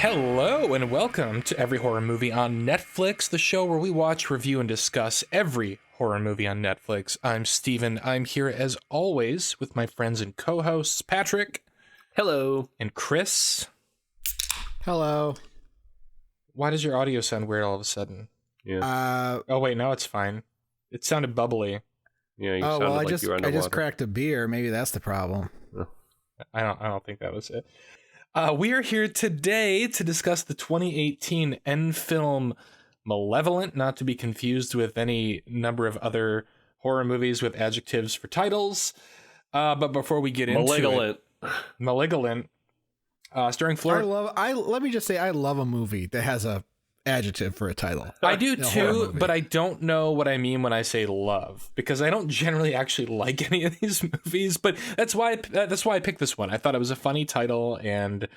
Hello and welcome to Every Horror Movie on Netflix, the show where we watch, review, and discuss every horror movie on Netflix. I'm Steven. I'm here as always with my friends and co-hosts, Patrick. Hello. And Chris. Hello. Why does your audio sound weird all of a sudden? Yeah. Oh wait, now it's fine. It sounded bubbly. Yeah, you sounded like you were underwater. I just cracked a beer. Maybe that's the problem. I don't think that was it. We are here today to discuss the 2018 end film Malevolent, not to be confused with any number of other horror movies with adjectives for titles. But before we get into Malevolent, starring Florence. Let me just say, I love a movie that has a adjective for a title. I do too, but I don't know what I mean when I say love, because I don't generally actually like any of these movies. But that's why I picked this one. I thought it was a funny title and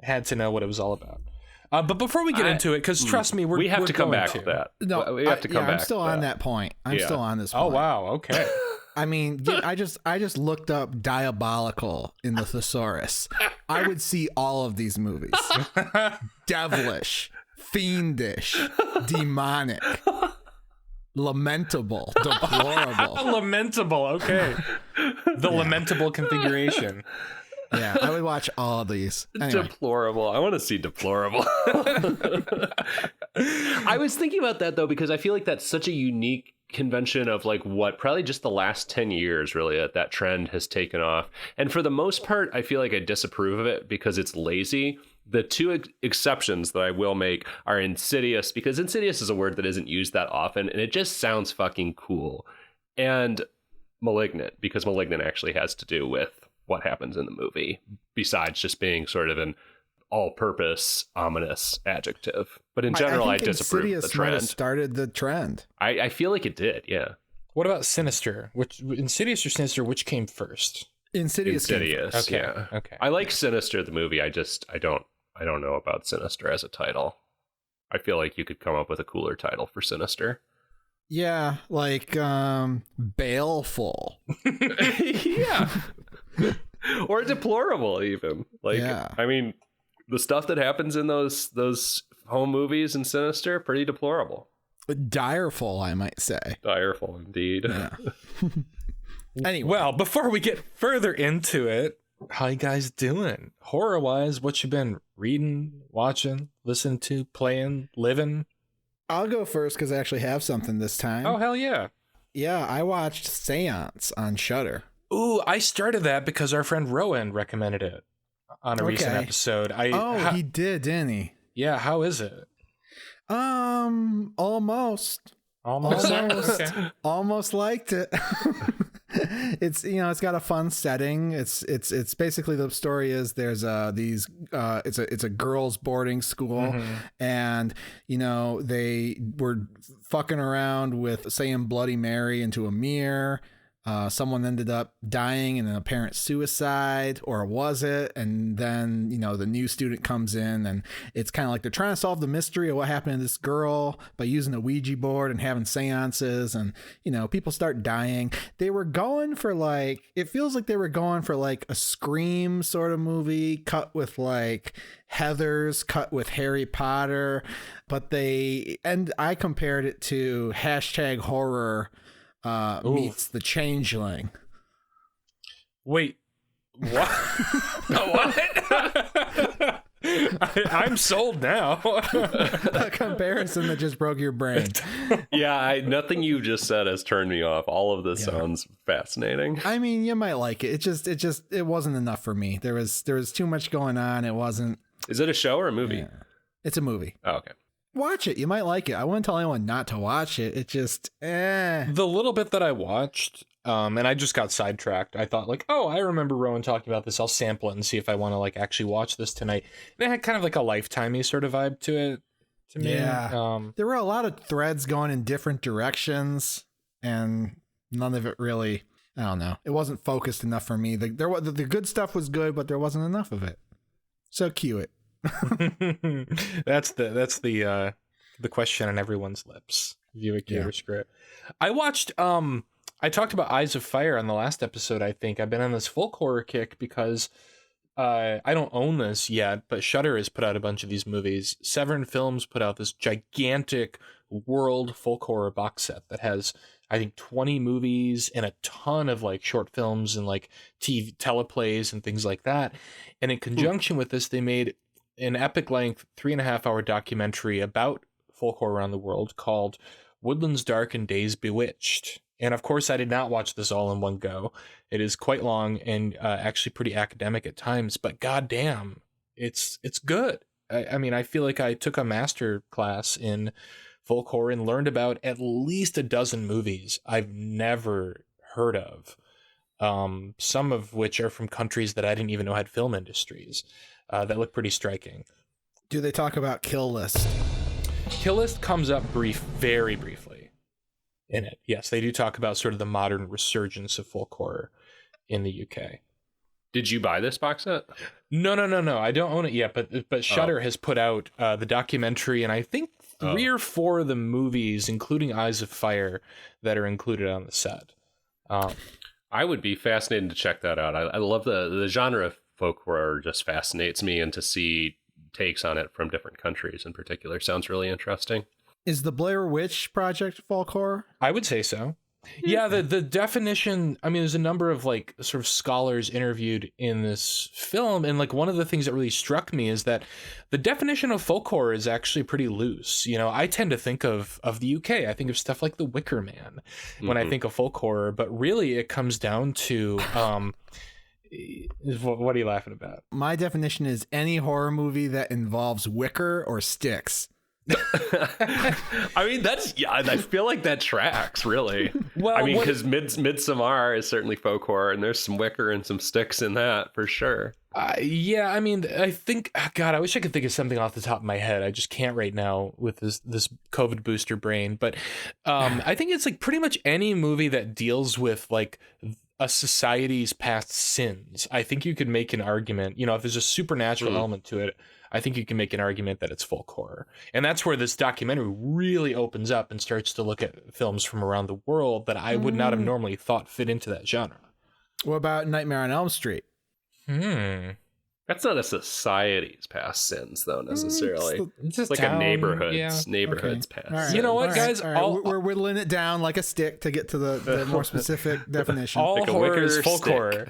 had to know what it was all about. But before we get into it, because trust me, we have to come back to that. No, we have to come back. I'm still on that point. I'm still on this point. Oh wow, okay. I mean, I just looked up diabolical in the thesaurus. I would see all of these movies. Devilish, fiendish, demonic, lamentable, deplorable. Lamentable, okay. The lamentable configuration. Yeah, I would watch all of these. Anyway. Deplorable. I want to see deplorable. I was thinking about that, though, because I feel like that's such a unique convention of like what probably just the last 10 years really that trend has taken off. And for the most part, I feel like I disapprove of it because it's lazy. The two exceptions that I will make are Insidious, because Insidious is a word that isn't used that often and it just sounds fucking cool, and Malignant, because Malignant actually has to do with what happens in the movie besides just being sort of an all-purpose ominous adjective. But in general, I disapprove of the Insidious trend. might have started the trend. I feel like it did, yeah. What about Sinister? Insidious or Sinister? Which came first? Insidious. Okay. Yeah. Okay. I like Sinister the movie. I don't know about Sinister as a title. I feel like you could come up with a cooler title for Sinister. Yeah, like baleful. Yeah. Or deplorable even. Like, yeah. I mean, the stuff that happens in those home movies in Sinister, pretty deplorable. Direful, I might say. Direful indeed. Yeah. Anyway. Well, before we get further into it, how you guys doing? Horror-wise, what you been reading, watching, listening to, playing, living? I'll go first because I actually have something this time. Oh, hell yeah. Yeah, I watched SEANCE on Shudder. Ooh, I started that because our friend Rowan recommended it on a recent episode. He did, didn't he? Yeah, how is it? Almost. Okay. Almost liked it. It's it's got a fun setting. It's basically, the story is there's it's a girls' boarding school, and they were fucking around with saying Bloody Mary into a mirror. Someone ended up dying in an apparent suicide, or was it? And then, the new student comes in, and it's kind of like they're trying to solve the mystery of what happened to this girl by using a Ouija board and having seances, and, people start dying. They were going for it feels like they were going for like a Scream sort of movie cut with like Heathers, cut with Harry Potter, but I compared it to #horror meets The Changeling. Wait, what? What? I'm sold now. A comparison that just broke your brain. Yeah, nothing you just said has turned me off. All of this sounds fascinating. I mean, you might like it. It wasn't enough for me. There was too much going on. It wasn't. Is it a show or a movie? Yeah. It's a movie. Oh, okay. Watch it. You might like it. I wouldn't tell anyone not to watch it. It just, The little bit that I watched, and I just got sidetracked. I thought I remember Rowan talking about this. I'll sample it and see if I want to actually watch this tonight. And it had kind of like a Lifetimey sort of vibe to it. To me. Yeah. There were a lot of threads going in different directions, and none of it really, I don't know. It wasn't focused enough for me. The good stuff was good, but there wasn't enough of it. So cue it. That's the question on everyone's lips. View it, or screw it. I watched I talked about Eyes of Fire on the last episode. I think I've been on this folk horror kick because I don't own this yet, but Shudder has put out a bunch of these movies. Severin Films put out this gigantic world folk horror box set that has, I think, 20 movies and a ton of like short films and like TV teleplays and things like that. And in conjunction with this, they made an epic length 3.5 hour documentary about folk horror around the world called Woodlands Dark and Days Bewitched. And of course, I did not watch this all in one go. It is quite long and actually pretty academic at times, but goddamn, it's good. I mean, I feel like I took a master class in folk horror and learned about at least a dozen movies I've never heard of. Some of which are from countries that I didn't even know had film industries that look pretty striking. Do they talk about Kill List? Kill List comes up very briefly in it. Yes, they do talk about sort of the modern resurgence of folk horror in the UK. Did you buy this box set? No. I don't own it yet, but Shudder has put out the documentary, and I think 3 or 4 of the movies, including Eyes of Fire, that are included on the set. I would be fascinated to check that out. I love the genre of folk horror, just fascinates me, and to see takes on it from different countries in particular sounds really interesting. Is the Blair Witch Project folk horror? I would say so. Yeah, the definition, I mean, there's a number of like sort of scholars interviewed in this film, and like one of the things that really struck me is that the definition of folk horror is actually pretty loose. You know, I tend to think of the UK. I think of stuff like The Wicker Man when I think of folk horror, but really it comes down to what are you laughing about? My definition is any horror movie that involves wicker or sticks. I mean, I feel like that tracks, really. Well, I mean, because Midsommar is certainly folk horror, and there's some wicker and some sticks in that for sure. Yeah, I mean, I think, God, I wish I could think of something off the top of my head. I just can't right now with this COVID booster brain. But I think it's like pretty much any movie that deals with like a society's past sins. I think you could make an argument, you know, if there's a supernatural element to it, I think you can make an argument that it's folk horror. And that's where this documentary really opens up and starts to look at films from around the world that I would not have normally thought fit into that genre. What about Nightmare on Elm Street? That's not a society's past sins, though, necessarily. It's just like town, a neighborhood's past. Right. You know what, guys? We're whittling it down like a stick to get to the more specific definition. All like horror is folk stick. horror.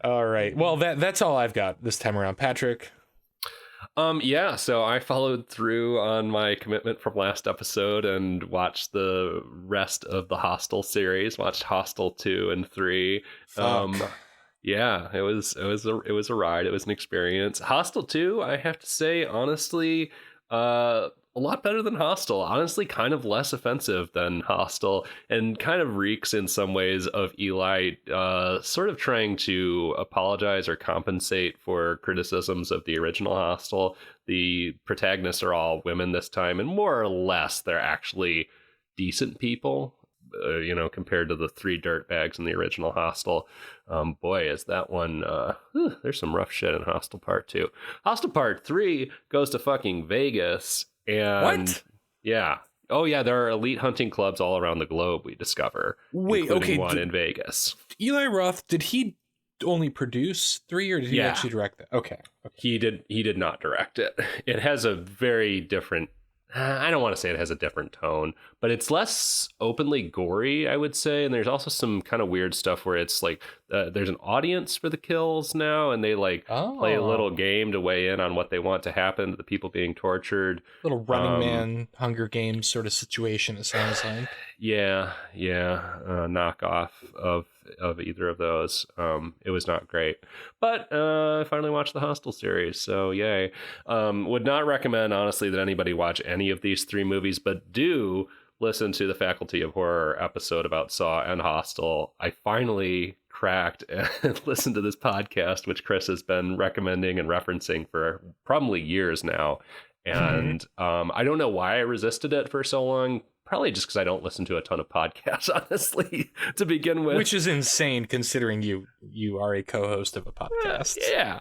All right. Well, that's all I've got this time around, Patrick. Yeah, so I followed through on my commitment from last episode and watched the rest of the HOSTEL series. Watched HOSTEL 2 and 3. Yeah, it was a ride. It was an experience. HOSTEL 2, I have to say, honestly, a lot better than HOSTEL. Honestly, kind of less offensive than HOSTEL, and kind of reeks in some ways of Eli sort of trying to apologize or compensate for criticisms of the original HOSTEL. The protagonists are all women this time, and more or less they're actually decent people, compared to the 3 dirtbags in the original HOSTEL. Boy, is that one, there's some rough shit in HOSTEL Part 2. HOSTEL Part 3 goes to fucking Vegas. And what? Yeah. Oh, yeah. There are elite hunting clubs all around the globe, we discover. Wait, including okay. one in Vegas. Eli Roth, did he only produce 3 or did he actually direct that? Okay. He did not direct it. It has a very different, I don't want to say it has a different tone, but it's less openly gory, I would say. And there's also some kind of weird stuff where it's like there's an audience for the kills now, and they play a little game to weigh in on what they want to happen to the people being tortured. Little Running Man, Hunger Games sort of situation, it sounds like. Yeah. Knockoff of either of those. It was not great, but I finally watched the HOSTEL series, so yay. Would not recommend, honestly, that anybody watch any of these 3 movies, but do listen to the Faculty of Horror episode about Saw and HOSTEL. I finally cracked and listened to this podcast, which Chris has been recommending and referencing for probably years now, and I don't know why I resisted it for so long. Probably just because I don't listen to a ton of podcasts, honestly, to begin with. Which is insane, considering you are a co-host of a podcast. Yeah.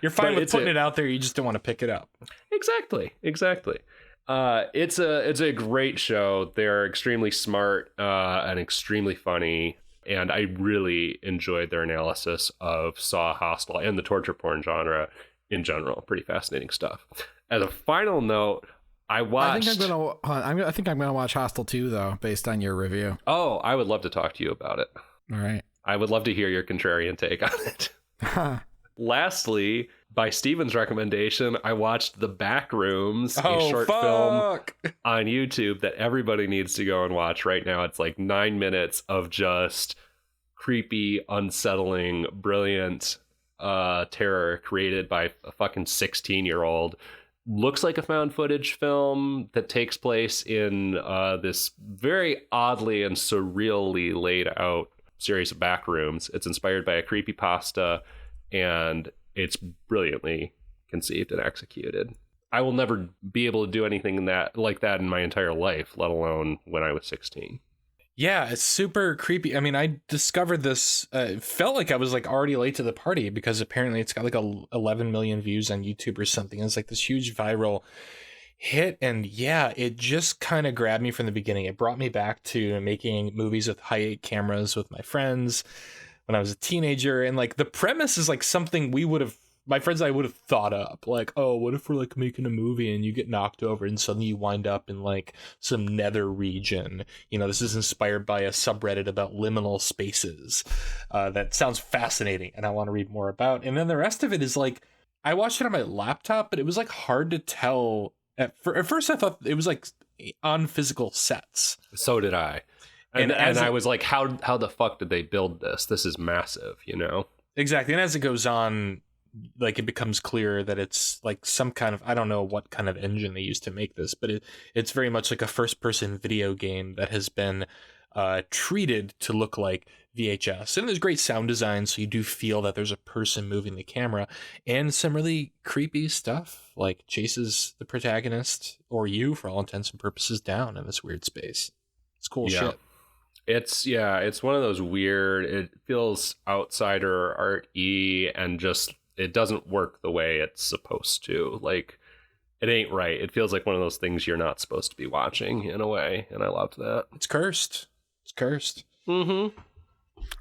You're fine with putting it out there, you just don't want to pick it up. Exactly. It's a great show. They're extremely smart and extremely funny. And I really enjoyed their analysis of Saw, Hostel, and the torture porn genre in general. Pretty fascinating stuff. As a final note, I watched... I think I'm gonna watch Hostel 2, though, based on your review. Oh, I would love to talk to you about it. All right. I would love to hear your contrarian take on it. Lastly, by Steven's recommendation, I watched The Backrooms, a short film on YouTube that everybody needs to go and watch right now. It's like 9 minutes of just creepy, unsettling, brilliant terror created by a fucking 16-year-old. Looks like a found footage film that takes place in this very oddly and surreally laid out series of back rooms. It's inspired by a creepypasta, and it's brilliantly conceived and executed. I will never be able to do anything like that in my entire life, let alone when I was 16. Yeah, it's super creepy. I mean, I discovered this, felt like I was like already late to the party, because apparently it's got like 11 million views on YouTube or something. It's like this huge viral hit, and yeah, it just kind of grabbed me from the beginning. It brought me back to making movies with high-8 cameras with my friends when I was a teenager, and like the premise is like something my friends and I would have thought up. Like, oh, what if we're like making a movie and you get knocked over and suddenly you wind up in like some nether region? You know, this is inspired by a subreddit about liminal spaces. That sounds fascinating, and I want to read more about. And then the rest of it is like, I watched it on my laptop, but it was like hard to tell. At first I thought it was like on physical sets. So did I. And I was like, how the fuck did they build this? This is massive, you know? Exactly. And as it goes on, like, it becomes clear that it's like some kind of, I don't know what kind of engine they used to make this, but it's very much like a first-person video game that has been treated to look like VHS. And there's great sound design, so you do feel that there's a person moving the camera, and some really creepy stuff, like chases the protagonist, or you, for all intents and purposes, down in this weird space. It's cool shit. It's one of those weird, it feels outsider art-y, and just, it doesn't work the way it's supposed to. Like, it ain't right. It feels like one of those things you're not supposed to be watching, in a way, and I loved that. It's cursed. Mm-hmm.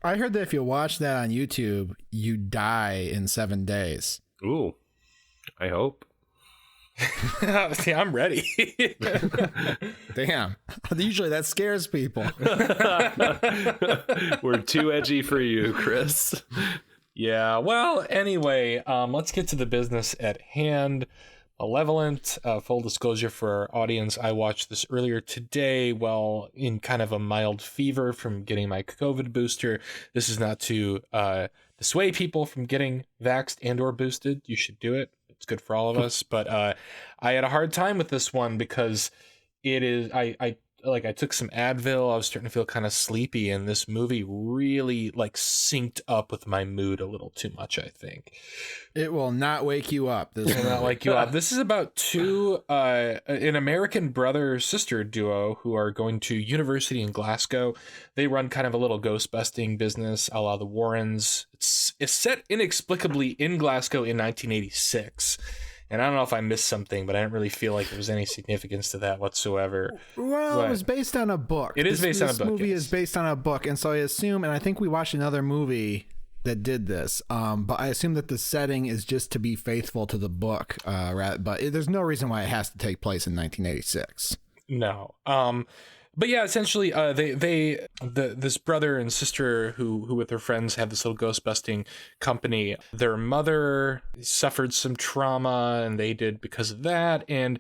I heard that if you watch that on YouTube, you die in 7 days. Ooh, I hope. See, I'm ready. Damn. Usually that scares people. We're too edgy for you, Chris. Yeah, well, anyway, let's get to the business at hand. Malevolent, full disclosure for our audience, I watched this earlier today while in kind of a mild fever from getting my COVID booster. This is not to dissuade people from getting vaxxed and or boosted. You should do it. It's good for all of us. But I had a hard time with this one because it is, I took some Advil. I was starting to feel kind of sleepy, and this movie really like synced up with my mood a little too much, I think. It will not wake you up. This will not wake you up. This is about an American brother-sister duo who are going to university in Glasgow. They run kind of a little ghost-busting business a la the Warrens. It's set inexplicably in Glasgow in 1986. And I don't know if I missed something, but I didn't really feel like there was any significance to that whatsoever. Well, it was based on a book. It is based on a book. This movie is based on a book, and so I assume, and I think we watched another movie that did this, but I assume that the setting is just to be faithful to the book, but there's no reason why it has to take place in 1986. No. But yeah, essentially, this brother and sister who with their friends have this little ghost busting company. Their mother suffered some trauma, and they did because of that. And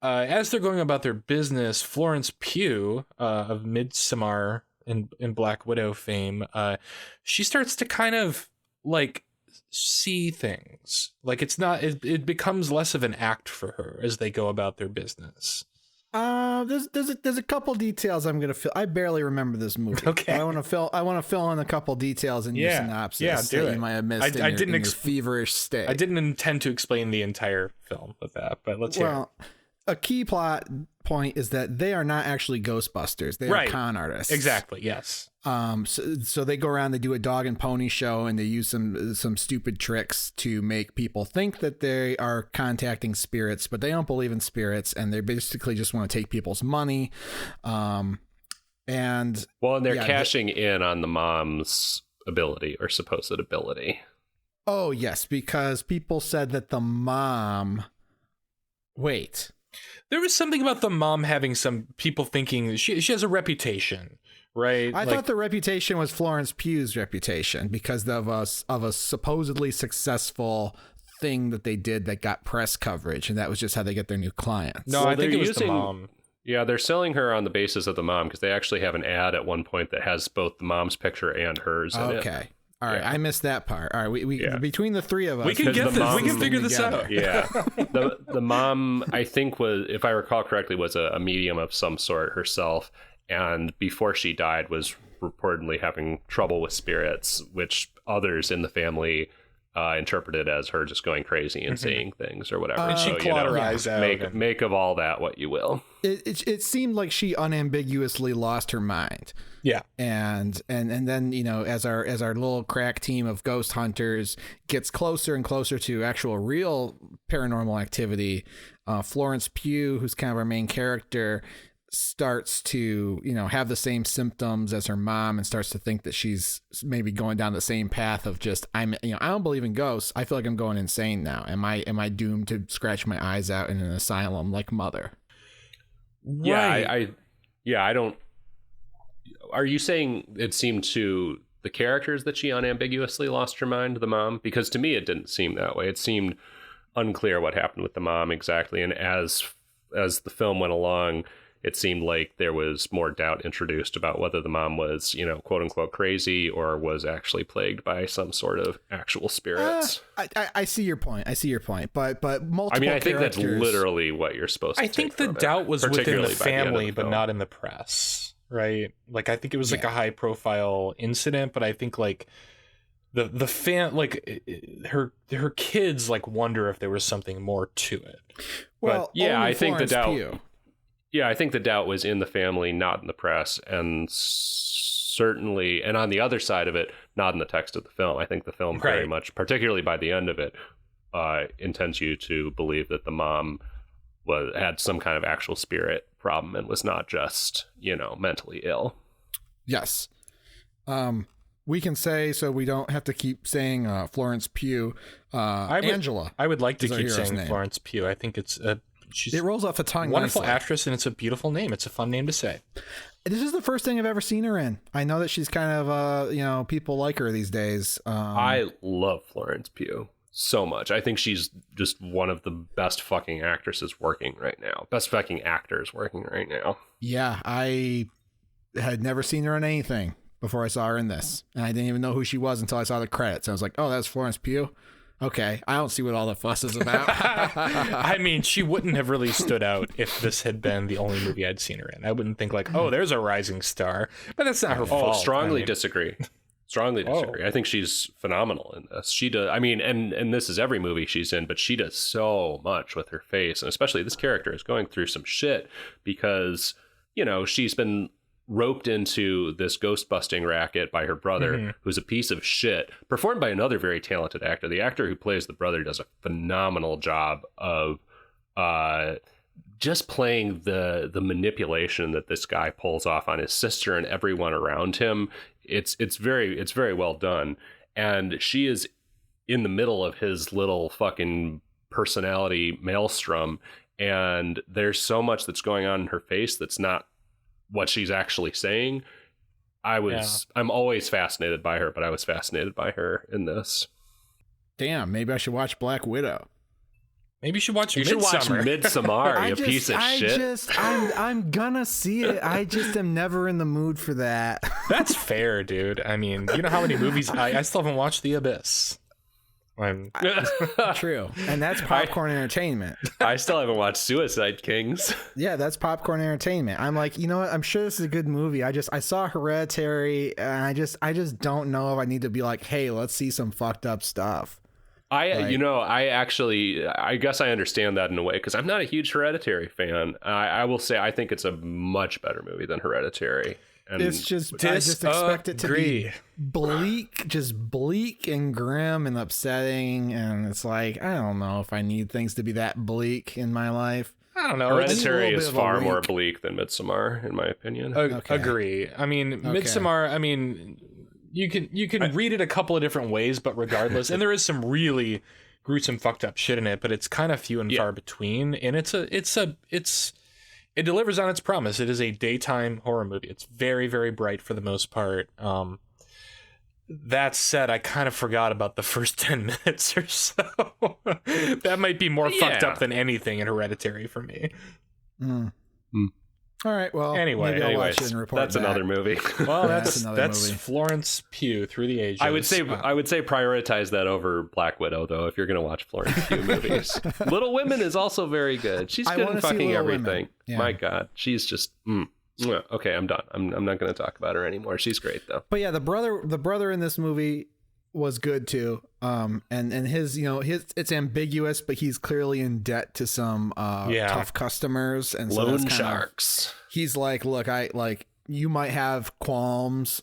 as they're going about their business, Florence Pugh of Midsommar and Black Widow fame, she starts to kind of like see things. Like it becomes less of an act for her as they go about their business. There's a couple details I'm gonna fill. I barely remember this movie. Okay, I want to fill in a couple details in your synopsis. Yeah, do it. You might have missed in your feverish state. I didn't intend to explain the entire film with that, but let's hear it. Well, a key plot point is that they are not actually Ghostbusters. They are con artists. Exactly. Yes. So they go around, they do a dog and pony show, and they use some stupid tricks to make people think that they are contacting spirits, but they don't believe in spirits, and they basically just want to take people's money. And And they're cashing in on the mom's ability or supposed ability. Oh, yes, because people said that the mom... Wait. There was something about the mom having some people thinking she has a reputation, right? I thought the reputation was Florence Pugh's reputation because of a supposedly successful thing that they did that got press coverage, and that was just how they get their new clients. No, I think it was the mom. Yeah, they're selling her on the basis of the mom because they actually have an ad at one point that has both the mom's picture and hers in it. Okay. All right, I missed that part. All right, we between the three of us, we can get this. We can figure this out. Yeah, the mom, I think, was, if I recall correctly, was a medium of some sort herself, and before she died, was reportedly having trouble with spirits, which others in the family interpreted as her just going crazy and saying things or whatever. And she clawed her eyes out. Make of all that what you will. It seemed like she unambiguously lost her mind. Yeah. And then, as our little crack team of ghost hunters gets closer and closer to actual real paranormal activity, Florence Pugh, who's kind of our main character, starts to, have the same symptoms as her mom and starts to think that she's maybe going down the same path of just, I don't believe in ghosts. I feel like I'm going insane now. Am I doomed to scratch my eyes out in an asylum like Mother? Right. Yeah, I don't. Are you saying it seemed to the characters that she unambiguously lost her mind, the mom? Because to me, it didn't seem that way. It seemed unclear what happened with the mom exactly. And as the film went along, it seemed like there was more doubt introduced about whether the mom was, quote unquote crazy or was actually plagued by some sort of actual spirits. I see your point. But multiple I think that's literally what you're supposed to I think the doubt was within the family, but not in the press, right? Like, I think it was like a high profile incident, but I think like the fan, like her kids like wonder if there was something more to it. Well, yeah, I think the doubt. Pugh. Yeah, I think the doubt was in the family, not in the press, and certainly, and on the other side of it, not in the text of the film. I think the film very much, particularly by the end of it, intends you to believe that the mom had some kind of actual spirit problem and was not just, mentally ill. Yes. We can say, so we don't have to keep saying Florence Pugh, Angela. I would like to keep saying Florence Pugh. I think it rolls off the tongue. Wonderful nicely. actress, and it's a beautiful name. It's a fun name to say. This is the first thing I've ever seen her in. I know that she's kind of, people like her these days. I love Florence Pugh so much. I think she's just one of the best fucking actresses working right now. Best fucking actors working right now. Yeah, I had never seen her in anything before I saw her in this. And I didn't even know who she was until I saw the credits. I was like, oh, that's Florence Pugh? Okay, I don't see what all the fuss is about. I mean, she wouldn't have really stood out if this had been the only movie I'd seen her in. I wouldn't think like, oh, there's a rising star. But that's not her fault. Strongly disagree. Strongly disagree. I think she's phenomenal in this. She does. I mean, and this is every movie she's in, but she does so much with her face. And especially this character is going through some shit because, she's been roped into this ghost busting racket by her brother, who's a piece of shit, performed by another very talented actor. The actor who plays the brother does a phenomenal job of just playing the manipulation that this guy pulls off on his sister and everyone around him. It's very well done. And she is in the middle of his little fucking personality maelstrom, and there's so much that's going on in her face that's not what she's actually saying. I'm always fascinated by her, but I was fascinated by her in this. Damn, maybe I should watch Black Widow. Maybe you should watch You should watch Midsommar, you piece of shit. I'm gonna see it. I just am never in the mood for that. That's fair, dude. I mean, you know how many movies I still haven't watched The Abyss. True, and that's popcorn entertainment. I still haven't watched Suicide Kings. Yeah, that's popcorn entertainment. I'm like, you know what? I'm sure this is a good movie. I saw Hereditary, and I just don't know if I need to be like, hey, let's see some fucked up stuff. I guess I understand that in a way because I'm not a huge Hereditary fan. I will say I think it's a much better movie than Hereditary. And it's just I just expect it to be bleak, just bleak and grim and upsetting, and it's like I don't know if I need things to be that bleak in my life. I don't know. Hereditary is far more leak. bleak than Midsommar, in my opinion. Okay. Agree. I mean, Midsommar. I mean, you can read it a couple of different ways, but regardless, and there is some really gruesome, fucked up shit in it, but it's kind of few and far between. And it delivers on its promise. It is a daytime horror movie. It's very, very bright for the most part. That said, I kind of forgot about the first 10 minutes or so. That might be more fucked up than anything in Hereditary for me. All right, well, anyways, watch it and report that's back. Another movie. Well, that's movie. Florence Pugh Through the Ages. I would say prioritize that over Black Widow, though, if you're going to watch Florence Pugh movies. Little Women is also very good. She's good in fucking everything. Yeah. My God, she's just. Okay, I'm done. I'm not going to talk about her anymore. She's great, though. But yeah, the brother in this movie was good too. And his, it's ambiguous, but he's clearly in debt to some tough customers and so loan sharks. He's like, look, you might have qualms,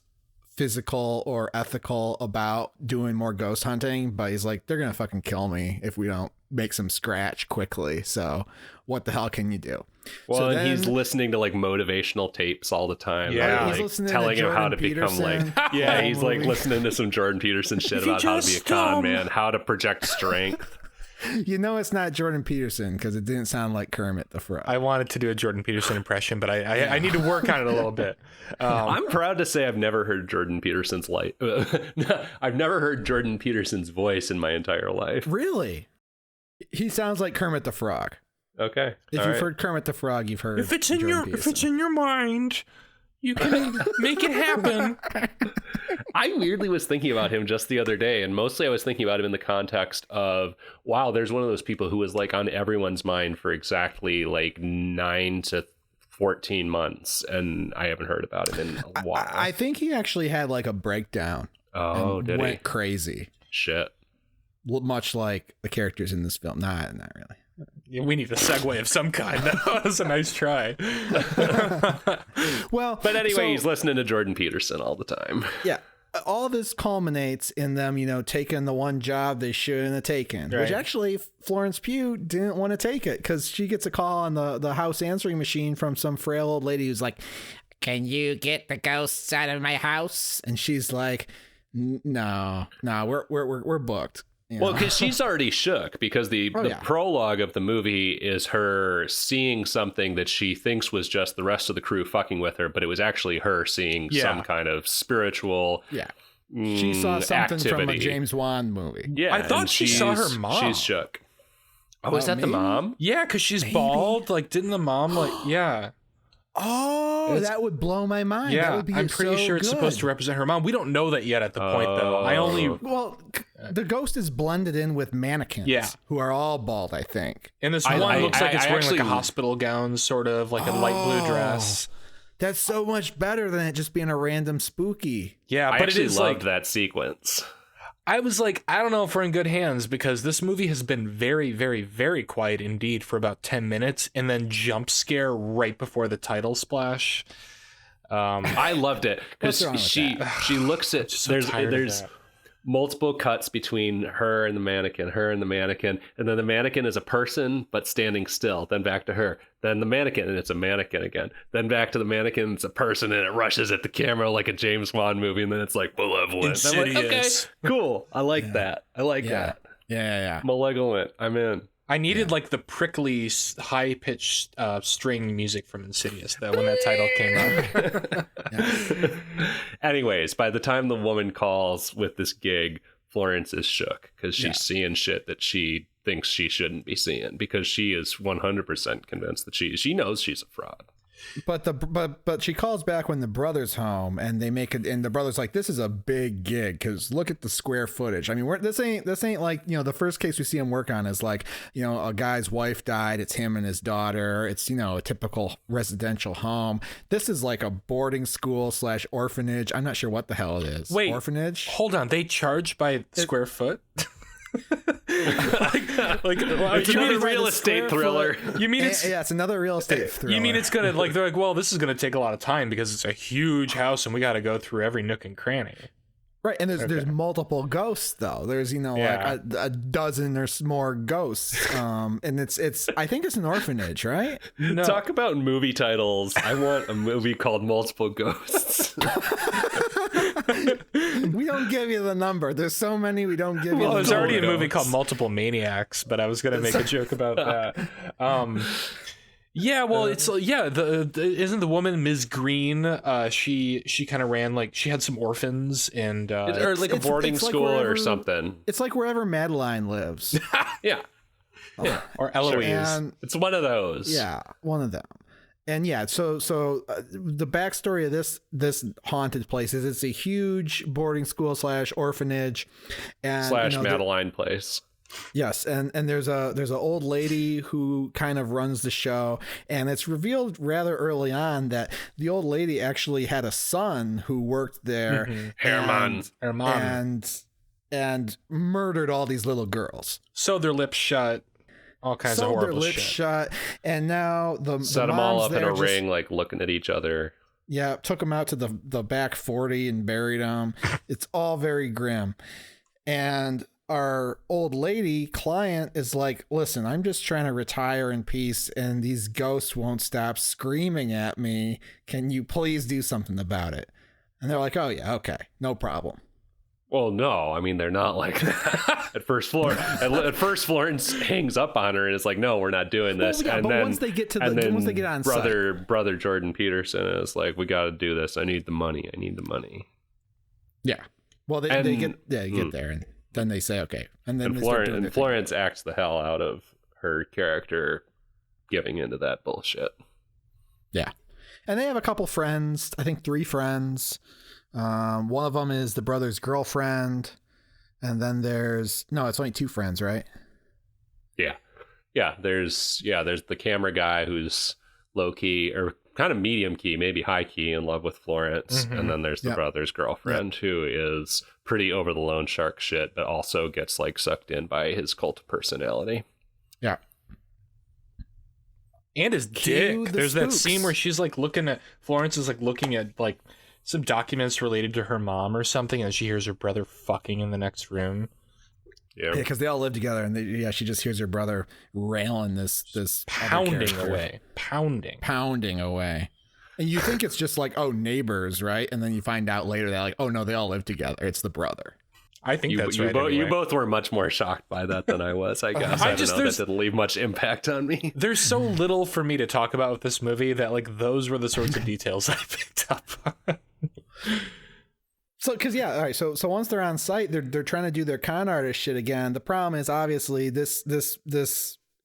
physical or ethical, about doing more ghost hunting, but he's like, they're gonna fucking kill me if we don't make some scratch quickly. So what the hell can you do? Well, so and he's listening to like motivational tapes all the time. Yeah, like, become like, he's like listening to some Jordan Peterson shit about how to be a con man, how to project strength. It's not Jordan Peterson because it didn't sound like Kermit the Frog. I wanted to do a Jordan Peterson impression, but I need to work on it a little bit. I'm proud to say I've never heard Jordan Peterson's I've never heard Jordan Peterson's voice in my entire life. Really? He sounds like Kermit the Frog. Okay. If you've heard Kermit the Frog, you've heard. If it's in your mind, you can make it happen. I weirdly was thinking about him just the other day, and mostly I was thinking about him in the context of, wow, there's one of those people who was like on everyone's mind for exactly like 9 to 14 months, and I haven't heard about him in a while. I think he actually had like a breakdown. Oh, did went he? Crazy. Shit. Much like the characters in this film. Not really. Yeah, we need a segue of some kind. That was a nice try. Well, but anyway, he's listening to Jordan Peterson all the time. Yeah. All this culminates in them, taking the one job they shouldn't have taken, right. Which actually Florence Pugh didn't want to take it because she gets a call on the house answering machine from some frail old lady who's like, "Can you get the ghosts out of my house?" And she's like, "No, we're booked." Well, because she's already shook because the prologue of the movie is her seeing something that she thinks was just the rest of the crew fucking with her, but it was actually her seeing some kind of spiritual she saw something activity from a James Wan movie. Yeah, I thought she saw her mom. She's shook. Oh, is that maybe? the mom? Yeah, because she's bald. Like, didn't the mom Oh, that would blow my mind. Yeah, that would be I'm pretty sure it's supposed to represent her mom. We don't know that yet at the point, though. The ghost is blended in with mannequins who are all bald, I think. And this one looks like it's wearing like a hospital gown, sort of like a light blue dress. That's so much better than it just being a random spooky. Yeah, but it actually is loved that sequence. I was like, I don't know if we're in good hands because this movie has been very, very, very quiet indeed for about 10 minutes and then jump scare right before the title splash. I loved it because she looks at there's multiple cuts between her and the mannequin, and then the mannequin is a person but standing still, then back to her, then the mannequin and it's a mannequin again, then back to the mannequin, it's a person, and it rushes at the camera like a James Wan movie, and then it's like Malevolent. Insidious. I'm like, okay, cool. I like that. I like that. Yeah. Malevolent. I'm in. I needed like the prickly, high-pitched string music from Insidious, though, when that title came out. Anyways, by the time the woman calls with this gig, Florence is shook because she's seeing shit that she thinks she shouldn't be seeing because she is 100% convinced that she knows she's a fraud. But she calls back when the brother's home and they make it, and the brother's like, this is a big gig because look at the square footage. I mean, this ain't like, the first case we see him work on is like, a guy's wife died. It's him and his daughter. It's, a typical residential home. This is like a boarding school / orphanage. I'm not sure what the hell it is. Wait, orphanage? Hold on. They charge by square foot? It's another real estate thriller. You mean it's it's another real estate thriller. You mean it's gonna they're like, well, this is gonna take a lot of time because it's a huge house and we got to go through every nook and cranny. Right, and there's multiple ghosts though. There's like a dozen or more ghosts, and it's I think it's an orphanage, right? No. Talk about movie titles. I want a movie called Multiple Ghosts. We don't give you the number. There's so many we don't give you. Well, there's already a ghosts. movie called Multiple Maniacs, but I was gonna make a joke about that. Yeah, well, it's isn't the woman Ms. Green? She kind of ran like she had some orphans and or like a boarding school or something. It's like wherever Madeline lives. Yeah, or Eloise. And, it's one of those. Yeah, one of them. And yeah, so the backstory of this haunted place is it's a huge boarding school / orphanage and Madeline place. Yes, and there's an old lady who kind of runs the show, and it's revealed rather early on that the old lady actually had a son who worked there, Herman, and murdered all these little girls. Sewed their lips shut, all kinds of horrible shit. And now set them all up in a ring, like looking at each other. Yeah, took them out to the back 40 and buried them. It's all very grim, and our old lady client is like, listen, I'm just trying to retire in peace and these ghosts won't stop screaming at me. Can you please do something about it? And they're like, oh yeah, okay, no problem. Well, no, I mean, they're not like that. At first, Florence hangs up on her and is like, no, we're not doing this. Well, yeah, but once they get on site, brother Jordan Peterson is like, we got to do this. I need the money. Yeah. Well, they get there and then they say, okay. And then Florence acts the hell out of her character giving into that bullshit. Yeah. And they have a couple friends, I think 3 friends. One of them is the brother's girlfriend. And then it's only 2 friends, right? Yeah. Yeah. There's the camera guy who's low key or kind of medium key, maybe high key in love with Florence. Mm-hmm. And then there's the brother's girlfriend who is pretty over the loan shark shit, but also gets like sucked in by his cult of personality. Yeah. And his dick. There's that scene where she's like Florence is like looking at like some documents related to her mom or something, and she hears her brother fucking in the next room. Yeah, because they all live together, and she just hears her brother railing this pounding away. And you think it's just like, oh, neighbors, right? And then you find out later that like, oh no, they all live together. It's the brother. I think that's right. You both were much more shocked by that than I was, I guess. That didn't leave much impact on me. There's so little for me to talk about with this movie that like those were the sorts of details I picked up on. So, all right. So once they're on site, they're trying to do their con artist shit again. The problem is obviously this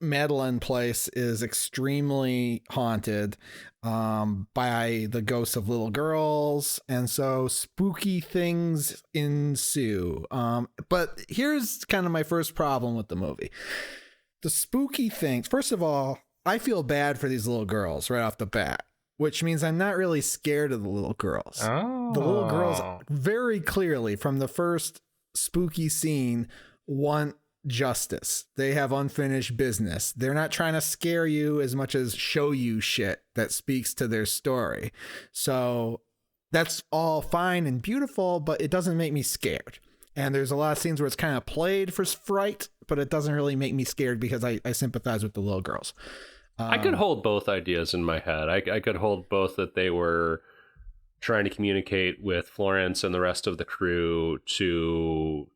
Madeline place is extremely haunted by the ghosts of little girls, and so spooky things ensue. But here's kind of my first problem with the movie. The spooky things. First of all, I feel bad for these little girls right off the bat, which means I'm not really scared of the little girls. Oh. The little girls very clearly from the first spooky scene want justice. They have unfinished business. They're not trying to scare you as much as show you shit that speaks to their story. So that's all fine and beautiful, but it doesn't make me scared. And there's a lot of scenes where it's kind of played for fright, but it doesn't really make me scared because I sympathize with the little girls. I could hold both ideas in my head. I could hold both that they were trying to communicate with Florence and the rest of the crew to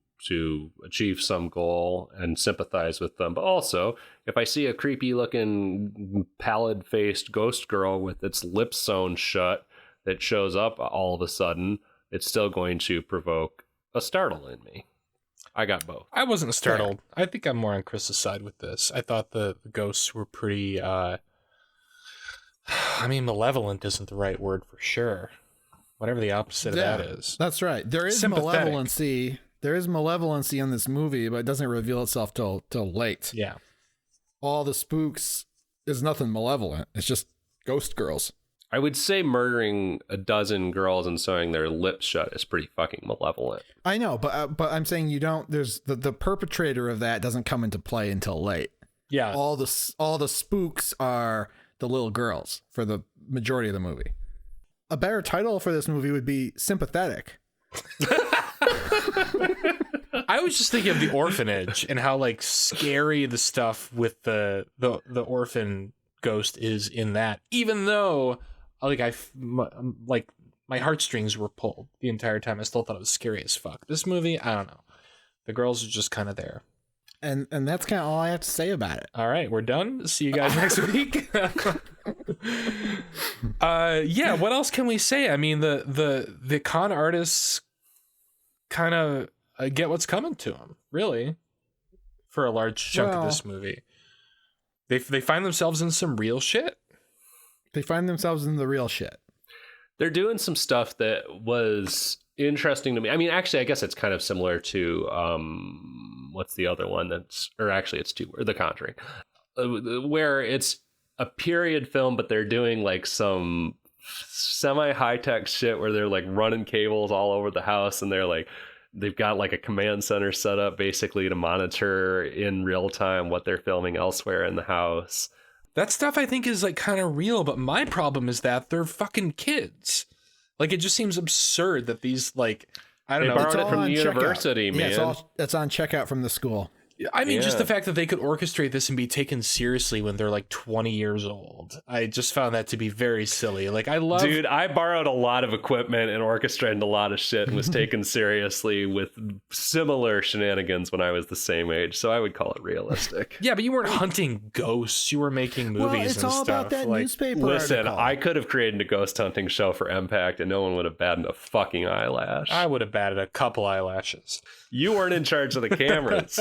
achieve some goal and sympathize with them. But also, if I see a creepy looking pallid faced ghost girl with its lips sewn shut that shows up all of a sudden, it's still going to provoke a startle in me. I got both. I wasn't startled. I think I'm more on Chris's side with this. I thought the ghosts were pretty malevolent isn't the right word for sure. Whatever the opposite of that is. That's right. There is malevolency. There is malevolency in this movie, but it doesn't reveal itself till late. Yeah. All the spooks is nothing malevolent. It's just ghost girls. I would say murdering a dozen girls and sewing their lips shut is pretty fucking malevolent. I know, but I'm saying you don't. There's the perpetrator of that doesn't come into play until late. Yeah. All the spooks are the little girls for the majority of the movie. A better title for this movie would be Sympathetic. I was just thinking of the orphanage and how like scary the stuff with the orphan ghost is in that. Even though like my heartstrings were pulled the entire time, I still thought it was scary as fuck. This movie, I don't know. The girls are just kind of there. And that's kind of all I have to say about it. All right, we're done. See you guys next week. Yeah, what else can we say? I mean, the con artists kind of get what's coming to them, really, for a large chunk of this movie. They find themselves in some real shit. They find themselves in the real shit. They're doing some stuff that was interesting to me. I mean, actually, I guess it's kind of similar to what's the other one it's The Conjuring, where it's a period film, but they're doing like some semi high-tech shit where they're like running cables all over the house, and they've got like a command center set up basically to monitor in real time what they're filming elsewhere in the house. That stuff I think is like kind of real, but my problem is that they're fucking kids. Like, it just seems absurd that these, like, I don't know. They borrowed it from the university, man. Yeah, it's on checkout from the school. I mean, just the fact that they could orchestrate this and be taken seriously when they're like 20 years old. I just found that to be very silly. Like, Dude, I borrowed a lot of equipment and orchestrated a lot of shit and was taken seriously with similar shenanigans when I was the same age. So I would call it realistic. Yeah, but you weren't hunting ghosts. You were making movies it's all about that newspaper Listen, article. I could have created a ghost hunting show for Impact and no one would have batted a fucking eyelash. I would have batted a couple eyelashes. You weren't in charge of the cameras.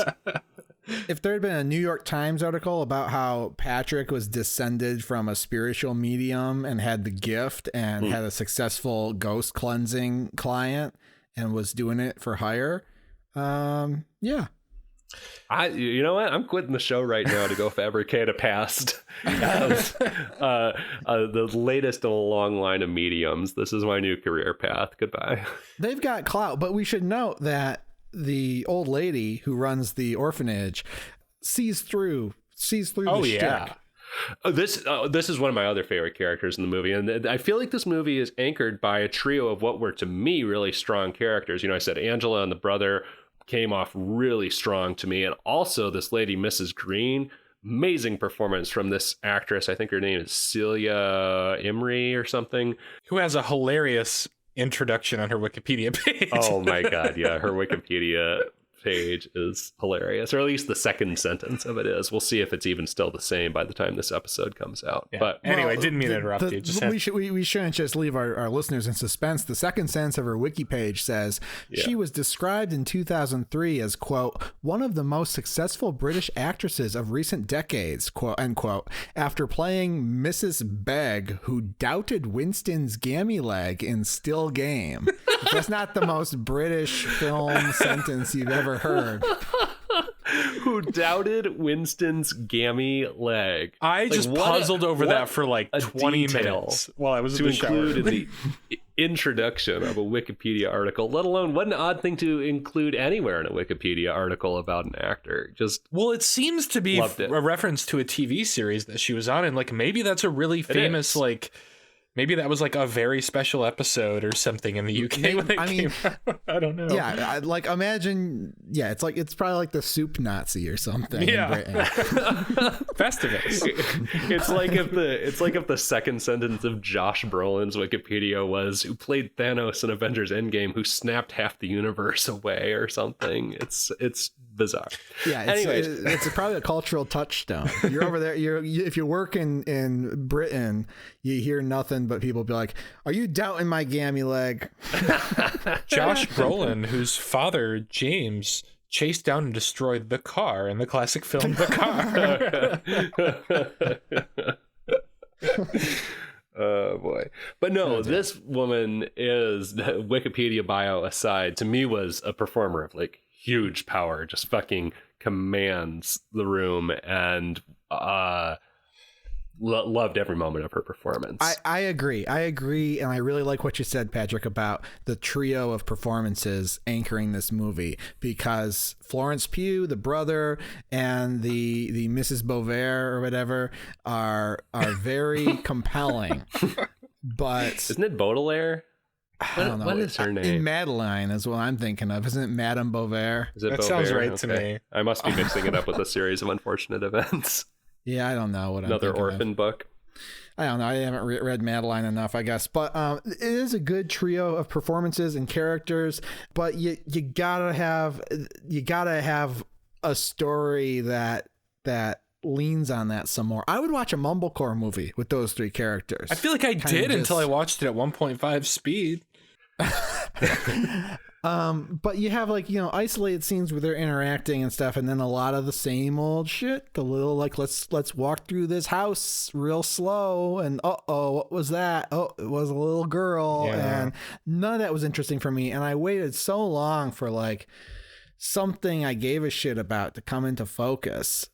If there had been a New York Times article about how Patrick was descended from a spiritual medium and had the gift and had a successful ghost cleansing client and was doing it for hire, yeah. You know what? I'm quitting the show right now to go fabricate a past as the latest in a long line of mediums. This is my new career path. Goodbye. They've got clout, but we should note that the old lady who runs the orphanage sees through the shtick. This is one of my other favorite characters in the movie, and I feel like this movie is anchored by a trio of what were to me really strong characters. You know, I said Angela and the brother came off really strong to me, and also this lady, Mrs. Green. Amazing performance from this actress. I think her name is Celia Imrie or something, who has a hilarious introduction on her Wikipedia page. Oh my god, yeah, her Wikipedia page is hilarious, or at least the second sentence of it is. We'll see if it's even still the same by the time this episode comes out. Yeah. But anyway, didn't mean to interrupt you. We shouldn't just leave our listeners in suspense. The second sentence of her wiki page says she was described in 2003 as, quote, one of the most successful British actresses of recent decades, quote, end quote, after playing Mrs. Begg, who doubted Winston's gammy leg in Still Game. That's not the most British film sentence you've ever heard. Who doubted Winston's gammy leg. I just puzzled over that for like 20 minutes while I was in the shower. To include in the introduction of a Wikipedia article, let alone what an odd thing to include anywhere in a Wikipedia article about an actor. Well, it seems to be a reference to a TV series that she was on, and like maybe that's a really famous like. Maybe that was like a very special episode or something in the UK when it came out. I don't know. Yeah, like imagine. Yeah, it's probably like the soup Nazi or something. Yeah, in Festivus. It's like if the second sentence of Josh Brolin's Wikipedia was who played Thanos in Avengers Endgame, who snapped half the universe away or something. It's bizarre. Yeah. It's probably a cultural touchstone. You're over there. If you work in Britain, you hear nothing but people be like, "Are you doubting my gammy leg?" Josh Brolin, whose father James chased down and destroyed the car in the classic film The Car. Oh boy. But no, this woman is, Wikipedia bio aside, to me was a performer of like huge power, just fucking commands the room, and loved every moment of her performance. I agree, and I really like what you said, Patrick, about the trio of performances anchoring this movie, because Florence Pugh, the brother, and the Mrs. Beauvais or whatever are very compelling. But isn't it Baudelaire? I don't know. What is her name? In Madeline is what I'm thinking of. Isn't it Madame Bovary? Is it That Beauvais? sounds right to Okay. me. I must be mixing it up with a series of unfortunate events. Yeah, I don't know what Another I'm thinking orphan of. book. I don't know. I haven't read Madeline enough, I guess. But it is a good trio of performances and characters. But you gotta have a story that leans on that some more. I would watch a Mumblecore movie with those three characters. I feel like I did until I watched it at 1.5 speed. But you have isolated scenes where they're interacting and stuff, and then a lot of the same old shit. The little let's walk through this house real slow, and what was that? Oh, it was a little girl, and none of that was interesting for me. And I waited so long for something I gave a shit about to come into focus,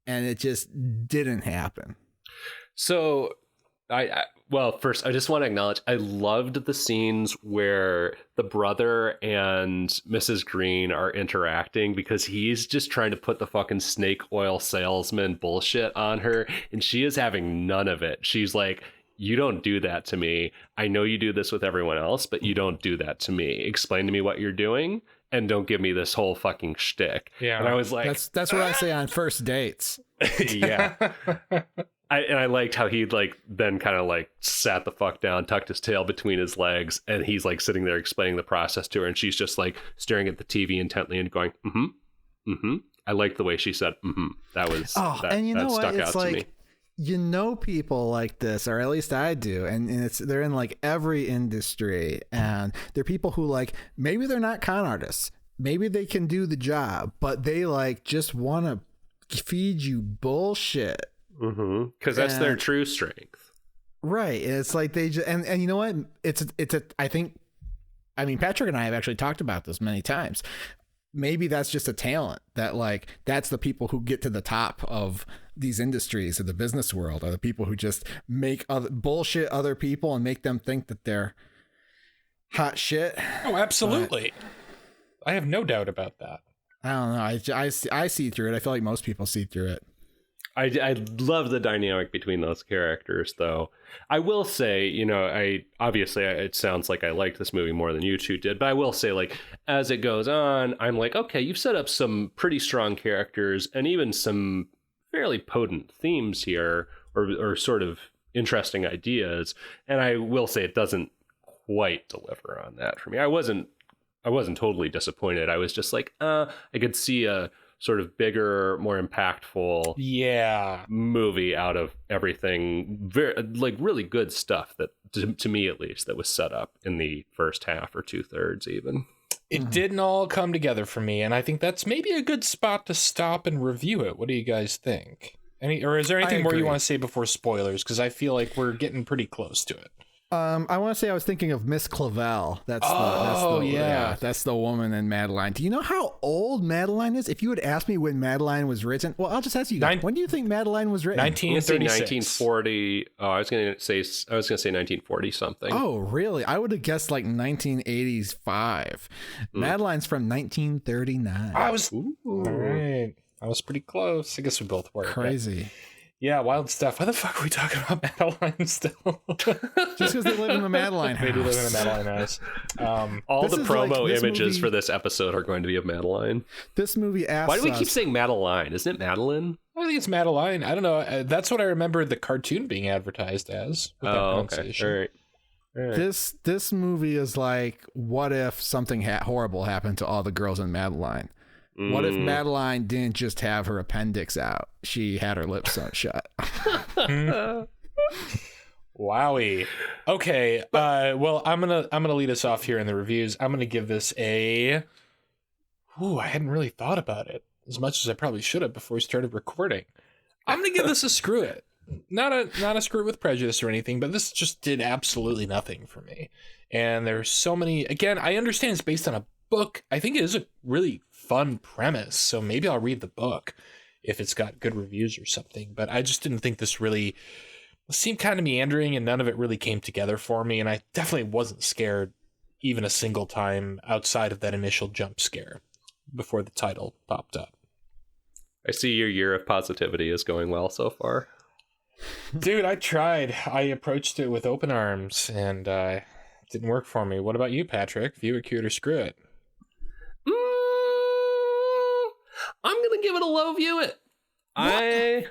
and it just didn't happen. So well, first, I just want to acknowledge I loved the scenes where the brother and Mrs. Green are interacting, because he's just trying to put the fucking snake oil salesman bullshit on her, and she is having none of it. She's like, you don't do that to me. I know you do this with everyone else, but you don't do that to me. Explain to me what you're doing, and don't give me this whole fucking shtick. Yeah. And I was like, That's what I say on first dates. yeah. I liked how he then kind of sat the fuck down, tucked his tail between his legs, and he's sitting there explaining the process to her, and she's just staring at the TV intently and going, I like the way she said, That was and you know what? stuck It's out to me. People like this, or at least I do, and they're in every industry, and they're people who maybe they're not con artists, maybe they can do the job, but they just want to feed you bullshit. Because that's their true strength, right? And it's they just and you know what? I think Patrick and I have actually talked about this many times. Maybe that's just a talent that that's the people who get to the top of these industries of the business world, are the people who just make bullshit other people and make them think that they're hot shit. Oh, absolutely. I have no doubt about that. I don't know. I see through it. I feel like most people see through it. I love the dynamic between those characters, though. I will say, it sounds like I liked this movie more than you two did, but I will say, as it goes on, I'm okay, you've set up some pretty strong characters and even some fairly potent themes here, or sort of interesting ideas. And I will say it doesn't quite deliver on that for me. I wasn't totally disappointed. I was just I could see a sort of bigger, more impactful movie out of everything. Very really good stuff that, to me at least, that was set up in the first half or 2/3 even. It didn't all come together for me, and I think that's maybe a good spot to stop and review it. What do you guys think? Or is there anything more you want to say before spoilers? Because I feel like we're getting pretty close to it. I want to say I was thinking of Miss Clavel. That's the woman in Madeline. Do you know how old Madeline is? If you had asked me when Madeline was written, well, I'll just ask you guys. When do you think Madeline was written? 1936. 1940. Oh, I was gonna say 1940 something. Oh, really? I would have guessed 1985. Madeline's from 1939. All right. I was pretty close. I guess we both were. Crazy. Yeah, wild stuff. Why the fuck are we talking about Madeline still? Just because they live in the Madeline house. They do live in the Madeline house. All the promo images for this episode are going to be of Madeline. This movie asks Why do we keep saying Madeline? Isn't it Madeline? I think it's Madeline. I don't know. That's what I remember the cartoon being advertised as. With that pronunciation. Okay. All right. This movie is what if something horrible happened to all the girls in Madeline? What if Madeline didn't just have her appendix out? She had her lips shut. Wowie. Okay. Well, I'm gonna lead us off here in the reviews. I'm gonna give this a. Ooh, I hadn't really thought about it as much as I probably should have before we started recording. I'm gonna give this a screw it. Not a screw it with prejudice or anything, but this just did absolutely nothing for me. And there's so many. Again, I understand it's based on a book. I think it is a really fun premise, so maybe I'll read the book if it's got good reviews or something, but I just didn't think this really seemed kind of meandering, and none of it really came together for me, and I definitely wasn't scared even a single time outside of that initial jump scare before the title popped up. I see your year of positivity is going well so far. Dude, I tried. I approached it with open arms, and Didn't work for me. What about you, Patrick? View it, cue it, or screw it? I'm gonna give it a low view it. I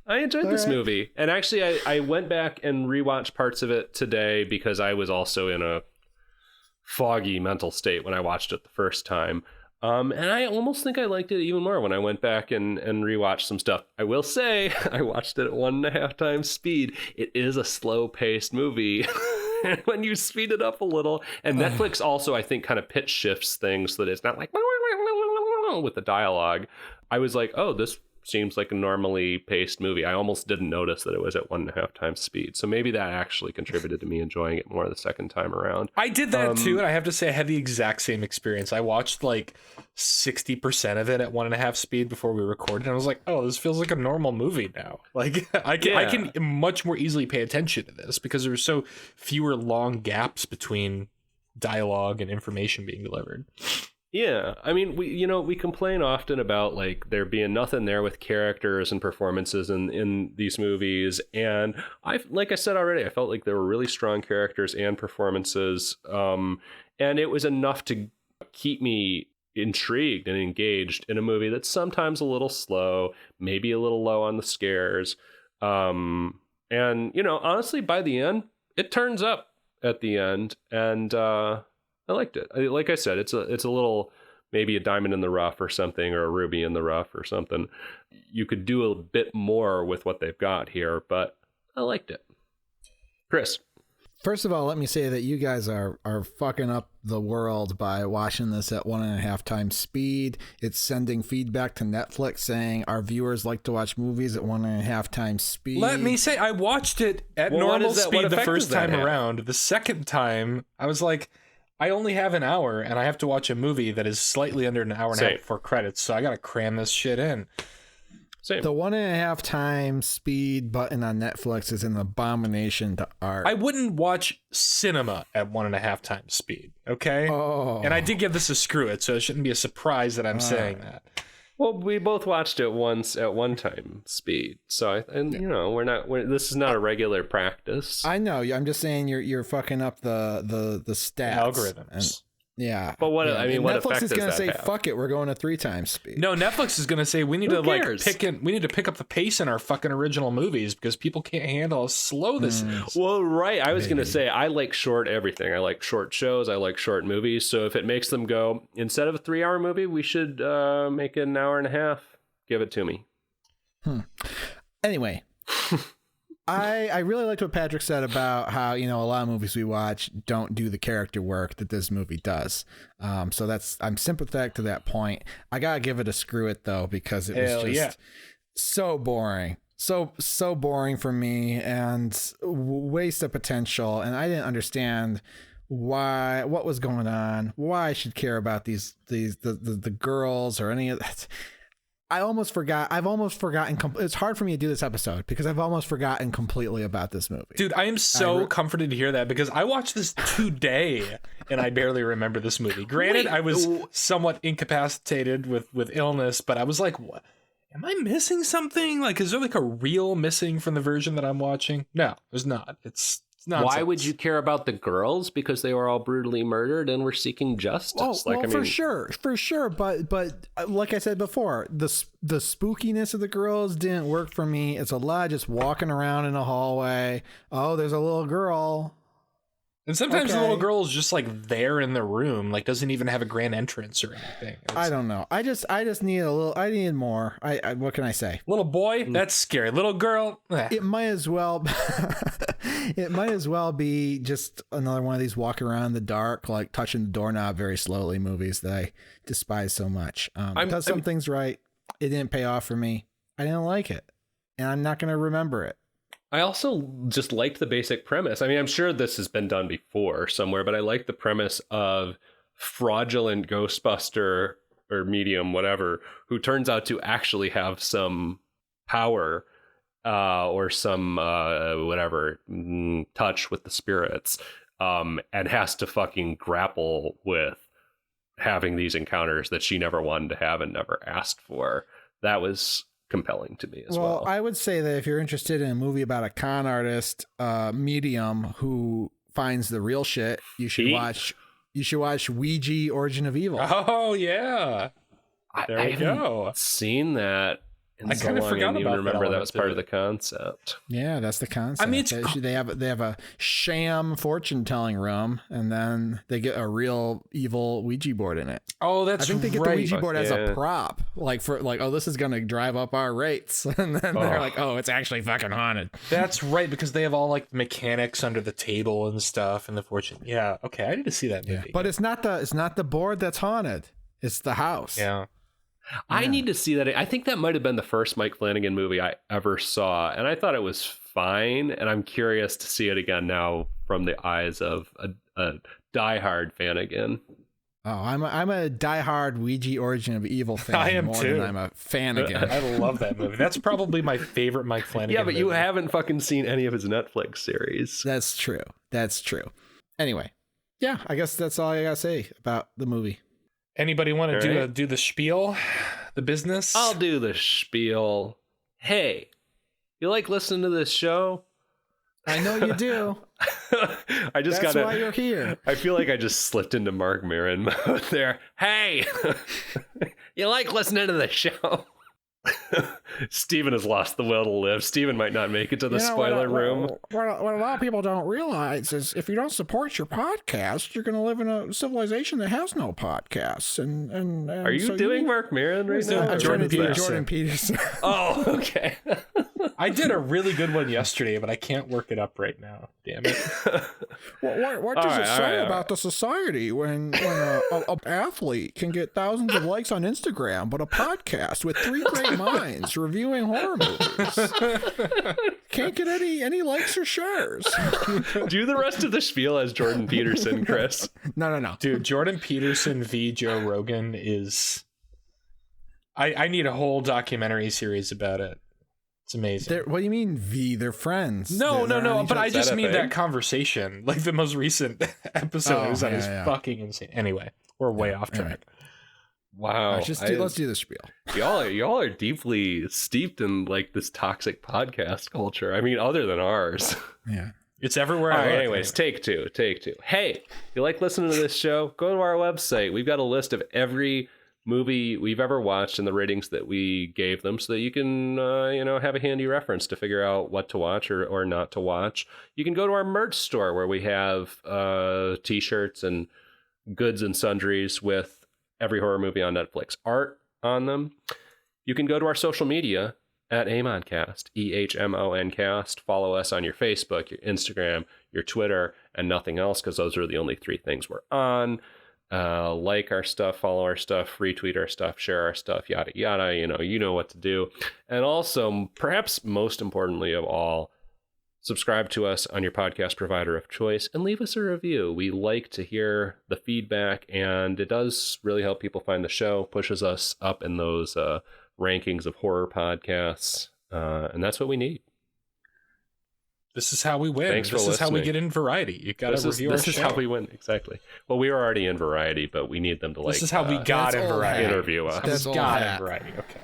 enjoyed this movie, and actually I went back and rewatched parts of it today because I was also in a foggy mental state when I watched it the first time. And I almost think I liked it even more when I went back and rewatched some stuff. I will say I watched it at 1.5 times speed. It is a slow-paced movie. When you speed it up a little, and Netflix also, I think, kind of pitch shifts things so that it's not like with the dialogue. I was like, oh, this seems like a normally paced movie. I almost didn't notice that it was at 1.5 times speed. So maybe that actually contributed to me enjoying it more the second time around. I did that too, and I have to say I had the exact same experience. I watched like 60% of it at 1.5 speed before we recorded, and I was like, oh, this feels like a normal movie now. Like I can much more easily pay attention to this because there's so fewer long gaps between dialogue and information being delivered. Yeah, I mean, we complain often about like there being nothing there with characters and performances in these movies, and like I said already, I felt like there were really strong characters and performances, and it was enough to keep me intrigued and engaged in a movie that's sometimes a little slow, maybe a little low on the scares, and honestly, by the end, it turns up at the end, and I liked it. Like I said, it's a little, maybe a diamond in the rough or something, or a ruby in the rough or something. You could do a bit more with what they've got here, but I liked it. Chris. First of all, let me say that you guys are fucking up the world by watching this at 1.5 times speed. It's sending feedback to Netflix saying our viewers like to watch movies at 1.5 times speed. Let me say, I watched it at normal speed the first time around. The second time, I was like, I only have an hour, and I have to watch a movie that is slightly under an hour and a half before credits, so I gotta cram this shit in. Same. The 1.5 times speed button on Netflix is an abomination to art. I wouldn't watch cinema at 1.5 times speed, okay? Oh. And I did give this a screw it, so it shouldn't be a surprise that I'm saying that. Well, we both watched it once at 1 time speed, so this is not a regular practice. I know. I'm just saying you're fucking up the stats, algorithms. Yeah, but what Netflix effect is going to say have? fuck it, we're going to 3 times speed. No, Netflix is going to say we need to pick up the pace in our fucking original movies because people can't handle how slow this is. Well, right. I was going to say I like short everything. I like short shows. I like short movies. So if it makes them go, instead of a 3-hour movie, we should make it an hour and a half. Give it to me. Anyway. I really liked what Patrick said about how, a lot of movies we watch don't do the character work that this movie does. So I'm sympathetic to that point. I gotta give it a screw it though, because it was just so boring. So boring for me, and waste of potential. And I didn't understand what was going on, why I should care about the girls or any of that. I've almost forgotten. It's hard for me to do this episode because I've almost forgotten completely about this movie. Dude, I am so comforted to hear that because I watched this today and I barely remember this movie. Granted, I was somewhat incapacitated with illness, but I was like, what? Am I missing something? Like, is there like a real missing from the version that I'm watching? No, there's not. It's nonsense. Why would you care about the girls? Because they were all brutally murdered and were seeking justice. For sure. But like I said before, the spookiness of the girls didn't work for me. It's a lot of just walking around in a hallway. Oh, there's a little girl. And sometimes the little girl is just like there in the room, like doesn't even have a grand entrance or anything. I don't know. I just need a little. I need more. What can I say? Little boy, that's scary. Little girl, it might as well. It might as well be just another one of these walking around in the dark, like touching the doorknob very slowly movies that I despise so much. It does some things right. It didn't pay off for me. I didn't like it, and I'm not going to remember it. I also just liked the basic premise. I mean, I'm sure this has been done before somewhere, but I like the premise of fraudulent Ghostbuster or medium, whatever, who turns out to actually have some power or some touch with the spirits, and has to fucking grapple with having these encounters that she never wanted to have and never asked for. That was compelling to me as well. I would say that if you're interested in a movie about a con artist medium who finds the real shit, you should watch Ouija Origin of Evil. Oh yeah, there we go. Seen that. I kind of forgot about remember that was part of it. the concept. Yeah, that's the concept. I mean, they have a sham fortune telling room, and then they get a real evil Ouija board in it. Oh, that's I think they get right. the Ouija board as a prop, oh, this is gonna drive up our rates, and then they're like, oh, it's actually fucking haunted. That's right, because they have all like mechanics under the table and stuff, and the fortune. Yeah, okay, I need to see that movie. But it's not the board that's haunted; it's the house. Yeah. I need to see that. I think that might have been the first Mike Flanagan movie I ever saw, and I thought it was fine, and I'm curious to see it again now from the eyes of a diehard fan again. Oh, I'm a diehard Ouija Origin of Evil fan. I am more too. Than I'm a fan again. I love that movie. That's probably my favorite Mike Flanagan Yeah, but you movie. haven't fucking seen any of his Netflix series. That's true. Anyway, yeah, I guess that's all I gotta say about the movie. Anybody want to do the spiel, the business? I'll do the spiel. Hey, you like listening to this show? I know you do. That's why you're here. I feel like I just slipped into Mark Maron mode there. Hey, you like listening to the show? Steven has lost the will to live. Steven might not make it to the spoiler room. What a lot of people don't realize is if you don't support your podcast, you're going to live in a civilization that has no podcasts. And are you doing Mark Maron right now? Jordan Peterson. Oh, okay. I did a really good one yesterday, but I can't work it up right now. Damn it. What does it say about the society when an athlete can get thousands of likes on Instagram, but a podcast with three great minds reviewing horror movies can't get any likes or shares? Do the rest of the spiel as Jordan Peterson, Chris. No. Dude, Jordan Peterson v. Joe Rogan is... I need a whole documentary series about it. It's amazing. What do you mean V? They're friends. No, but I just mean thing? that conversation. Like the most recent episode was on is fucking insane. Anyway, we're way off track. Wow. Let's do the spiel. Y'all are deeply steeped in like this toxic podcast culture. I mean, other than ours. Yeah. It's everywhere. All right, anyways, take two. Hey, you like listening to this show? Go to our website. We've got a list of every movie we've ever watched and the ratings that we gave them so that you can have a handy reference to figure out what to watch or not to watch. You can go to our merch store where we have t-shirts and goods and sundries with every horror movie on Netflix art on them. You can go to our social media at Ehmoncast, EHMONcast. Follow us on your Facebook, your Instagram, your Twitter, and nothing else, because those are the only three things we're on. Like our stuff, follow our stuff, retweet our stuff, share our stuff, yada yada. You know what to do. And also, perhaps most importantly of all, subscribe to us on your podcast provider of choice and leave us a review. We like to hear the feedback, and it does really help people find the show, pushes us up in those rankings of horror podcasts, and that's what we need. This is how we win. Thanks for this is listening. how we get in Variety. You got to review our show. This is how we win, exactly. Well, we are already in Variety, but we need them to This is how we got in Variety. Interview us. That's got in Variety. Okay.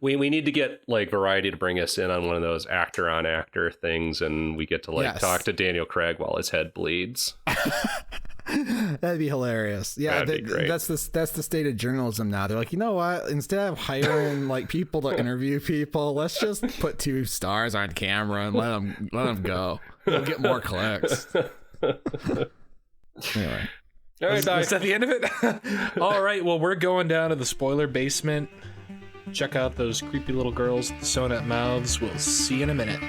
We need to get like Variety to bring us in on one of those actor on actor things, and we get to talk to Daniel Craig while his head bleeds. That'd be hilarious. Yeah, That'd be great. That's the state of journalism now. They're like, you know what? Instead of hiring like people to interview people, let's just put two stars on camera and let them go. We'll get more clicks. Anyway, All right, Is that the end of it? All right. Well, we're going down to the spoiler basement. Check out those creepy little girls with the sewn up mouths. We'll see you in a minute.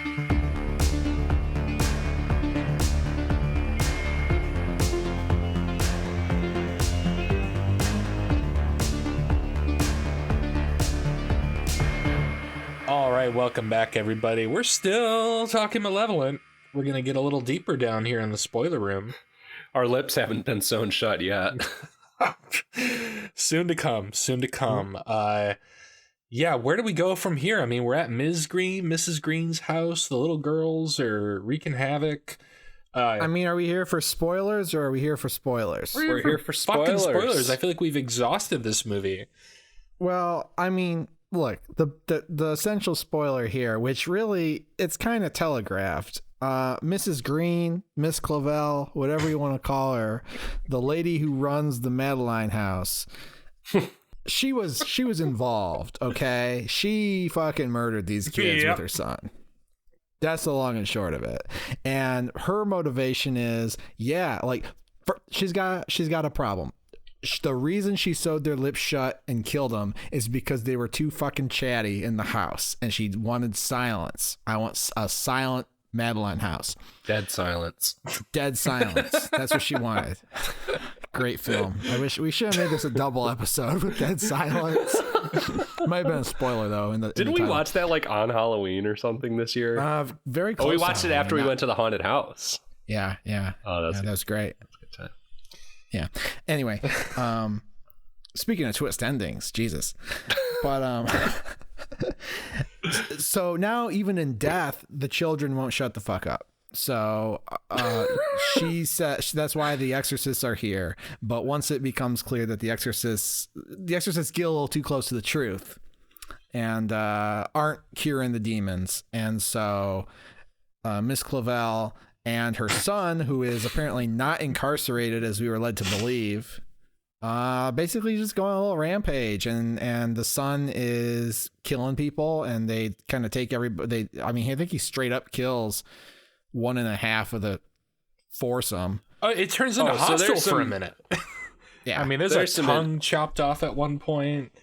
All right, welcome back, everybody. We're still talking Malevolent. We're going to get a little deeper down here in the spoiler room. Our lips haven't been sewn shut yet. Soon to come. Yeah, where do we go from here? I mean, we're at Mrs. Green's house. The little girls are wreaking havoc. I mean, are we here for spoilers or are we here for spoilers? We're here for fucking spoilers. spoilers. I feel like we've exhausted this movie. Well, I mean, look, the essential spoiler here, which really it's kind of telegraphed. Mrs. Green, Miss Clavel, whatever you want to call her, the lady who runs the Madeline house. She was involved, okay? She fucking murdered these kids with her son. That's the long and short of it. And her motivation is, she's got a problem. The reason she sewed their lips shut and killed them is because they were too fucking chatty in the house, and she wanted silence. I want a silent Madeline house. Dead silence. Dead silence. That's what she wanted. Great film. I wish we should have made this a double episode with dead silence. Might have been a spoiler though. Didn't we watch that like on Halloween or something this year? Very close. Oh, we watched it after we went to the haunted house. Yeah. Oh, that was great. That's a good time. Yeah. Anyway, speaking of twist endings, Jesus. But so now even in death, the children won't shut the fuck up. So she said that's why the exorcists are here. But once it becomes clear that the exorcists get a little too close to the truth and aren't curing the demons, and so Miss Clavel and her son, who is apparently not incarcerated as we were led to believe, basically just going on a little rampage, and the son is killing people, and they kind of take everybody. I think he straight up kills 1.5 of the foursome. Oh, it turns into HOSTEL for a minute. Yeah, I mean, there's a tongue chopped off at one point.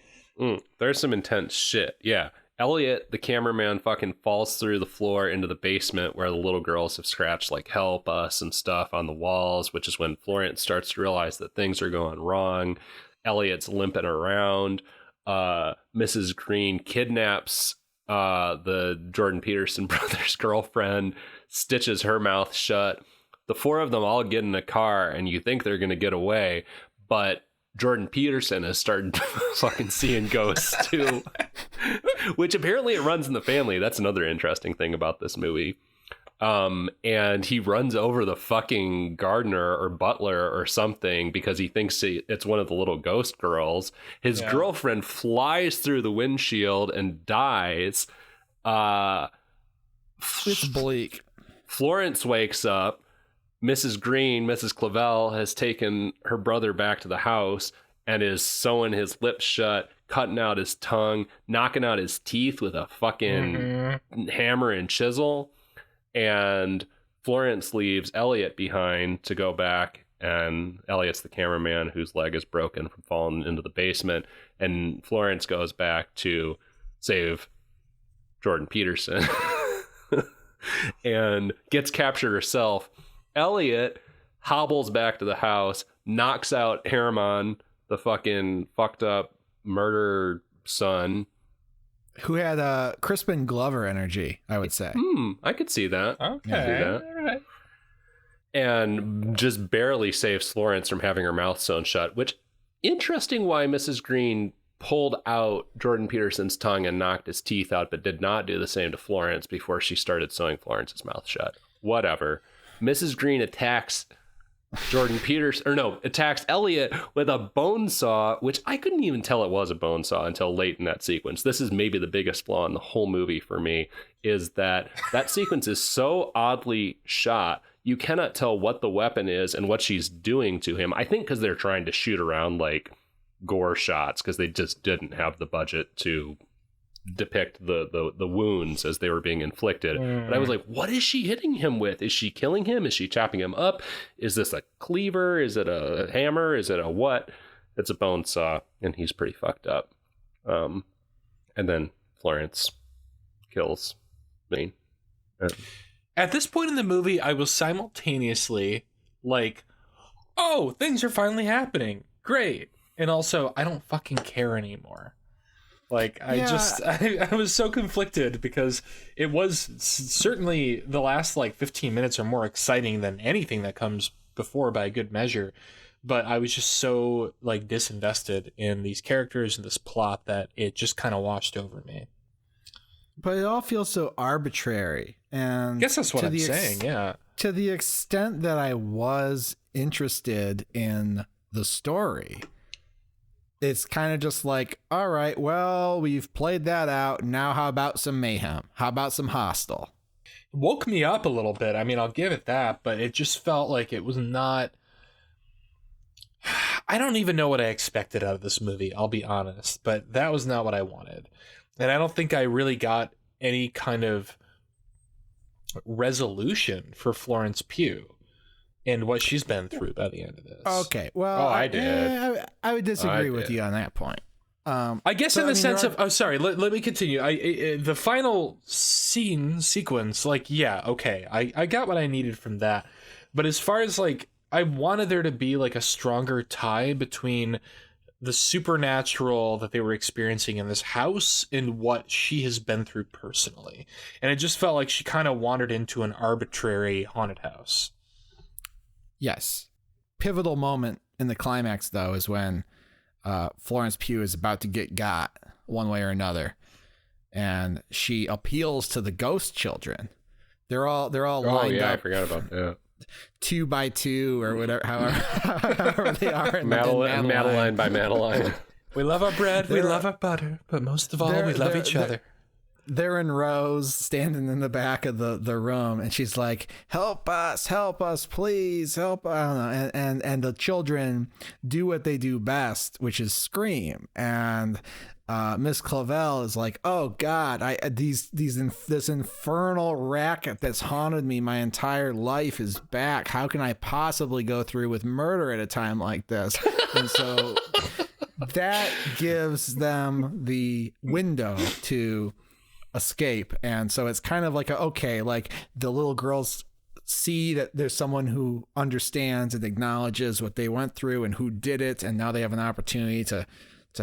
There's some intense shit. Yeah. Elliot, the cameraman, fucking falls through the floor into the basement where the little girls have scratched like "help us" and stuff on the walls, which is when Florence starts to realize that things are going wrong. Elliot's limping around. Mrs. Green kidnaps the Jordan Peterson brother's girlfriend, stitches her mouth shut. The four of them all get in a car, and you think they're going to get away, but Jordan Peterson has started fucking seeing ghosts too, which apparently it runs in the family. That's another interesting thing about this movie. And he runs over the fucking gardener or butler or something because he thinks it's one of the little ghost girls. His girlfriend flies through the windshield and dies. It's bleak. Florence wakes up. Mrs. Green, Mrs. Clavel, has taken her brother back to the house and is sewing his lips shut, cutting out his tongue, knocking out his teeth with a fucking hammer and chisel. And Florence leaves Elliot behind to go back, and Elliot's the cameraman whose leg is broken from falling into the basement. And Florence goes back to save Jordan Peterson and gets captured herself. Elliot hobbles back to the house, knocks out Herman, the fucking fucked up murder son, who had a Crispin Glover energy, I would say. I could see that. Okay, all right. And just barely saves Florence from having her mouth sewn shut, which, interesting why Mrs. Green pulled out Jordan Peterson's tongue and knocked his teeth out, but did not do the same to Florence before she started sewing Florence's mouth shut. Whatever. Mrs. Green attacks attacks Elliot with a bone saw, which I couldn't even tell it was a bone saw until late in that sequence. This is maybe the biggest flaw in the whole movie for me, is that sequence is so oddly shot. You cannot tell what the weapon is and what she's doing to him. I think because they're trying to shoot around like gore shots because they just didn't have the budget to depict the wounds as they were being inflicted. But I was like, what is she hitting him with? Is she killing him? Is she chopping him up? Is this a cleaver? Is it a hammer? Is it a what? It's a bone saw, and he's pretty fucked up. And then Florence kills me. At this point in the movie, I was simultaneously like, oh, things are finally happening. Great. And also, I don't fucking care anymore. Like, I was so conflicted because it was certainly the last like 15 minutes are more exciting than anything that comes before by a good measure. But I was just so like disinvested in these characters and this plot that it just kind of washed over me. But it all feels so arbitrary. And I guess that's what I'm saying, yeah. To the extent that I was interested in the story, it's kind of just like, all right, well, we've played that out. Now how about some mayhem? How about some HOSTEL? woke me up a little bit. I mean, I'll give it that, but it just felt like it was not. I don't even know what I expected out of this movie, I'll be honest, but that was not what I wanted. And I don't think I really got any kind of resolution for Florence Pugh and what she's been through by the end of this. Okay, well, I did. I would disagree with you on that point. I guess in the sense of, let me continue. The final sequence, like, yeah, okay, I got what I needed from that. But as far as like, I wanted there to be like a stronger tie between the supernatural that they were experiencing in this house and what she has been through personally. And it just felt like she kind of wandered into an arbitrary haunted house. Yes. Pivotal moment in the climax, though, is when Florence Pugh is about to get got one way or another, and she appeals to the ghost children. They're all lined up. I forgot about that. 2 by 2 or whatever, however they are. In Madeline by Madeline. We love our bread, we love our butter, but most of all, we love each other. They're in rows, standing in the back of the room, and she's like, help us, please, help. I don't know. And the children do what they do best, which is scream. And Miss Clavel is like, oh God, this infernal racket that's haunted me my entire life is back. How can I possibly go through with murder at a time like this? And so that gives them the window to escape. And so it's kind of like like the little girls see that there's someone who understands and acknowledges what they went through and who did it, and now they have an opportunity to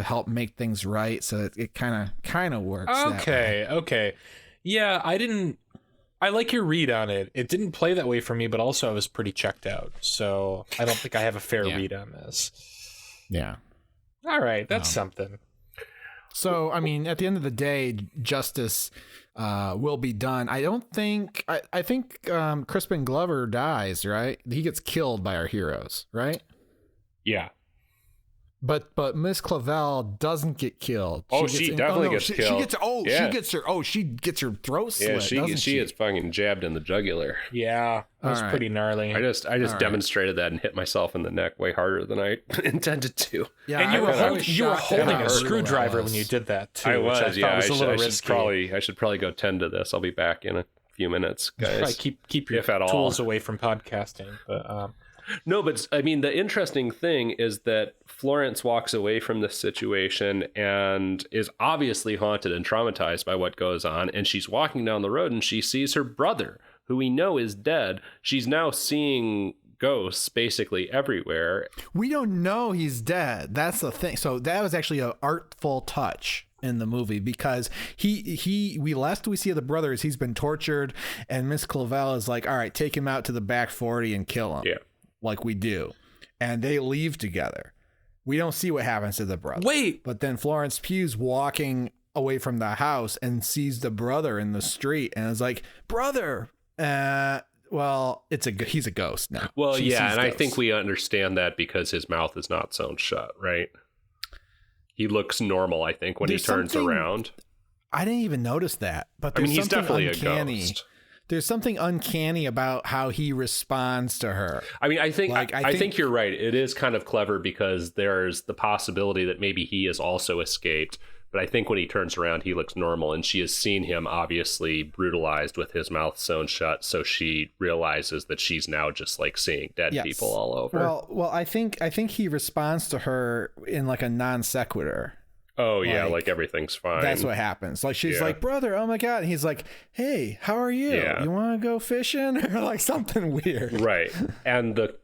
help make things right. So it kind of works. Okay. Yeah, I like your read on it. It didn't play that way for me, but also I was pretty checked out. So I don't think I have a fair read on this. Yeah. All right. That's something. So, I mean, at the end of the day, justice will be done. I think Crispin Glover dies, right? He gets killed by our heroes, right? Yeah. But Miss Clavel doesn't get killed. She definitely gets killed. She gets her throat slit. Yeah, she gets fucking jabbed in the jugular. Yeah, that was pretty gnarly. I just demonstrated that and hit myself in the neck way harder than I intended to. Yeah, and you were holding a screwdriver when you did that too. I was. Which I was a little risky. I should probably go tend to this. I'll be back in a few minutes, guys. Keep your tools away from podcasting, but. No, but I mean, the interesting thing is that Florence walks away from this situation and is obviously haunted and traumatized by what goes on. And she's walking down the road and she sees her brother, who we know is dead. She's now seeing ghosts basically everywhere. We don't know he's dead. That's the thing. So that was actually an artful touch in the movie, because we see the brother as he's been tortured, and Miss Clavel is like, all right, take him out to the back 40 and kill him. Yeah. Like we do. And they leave together. We don't see what happens to the brother. Wait. But then Florence Pugh's walking away from the house and sees the brother in the street and is like, brother. Well, he's a ghost now. Well, yeah, and ghosts. I think we understand that because his mouth is not sewn shut, right? He looks normal, I think, when he turns around. I didn't even notice that. But I mean, he's definitely uncanny. A ghost. There's something uncanny about how he responds to her. I mean, I think you're right. It is kind of clever because there's the possibility that maybe he has also escaped. But I think when he turns around, he looks normal, and she has seen him obviously brutalized with his mouth sewn shut. So she realizes that she's now just like seeing dead people all over. Well, I think he responds to her in like a non sequitur. Oh, yeah, like everything's fine. That's what happens. Like, she's like, brother, oh my God. And he's like, hey, how are you? Yeah. You want to go fishing? Or like something weird. Right. And the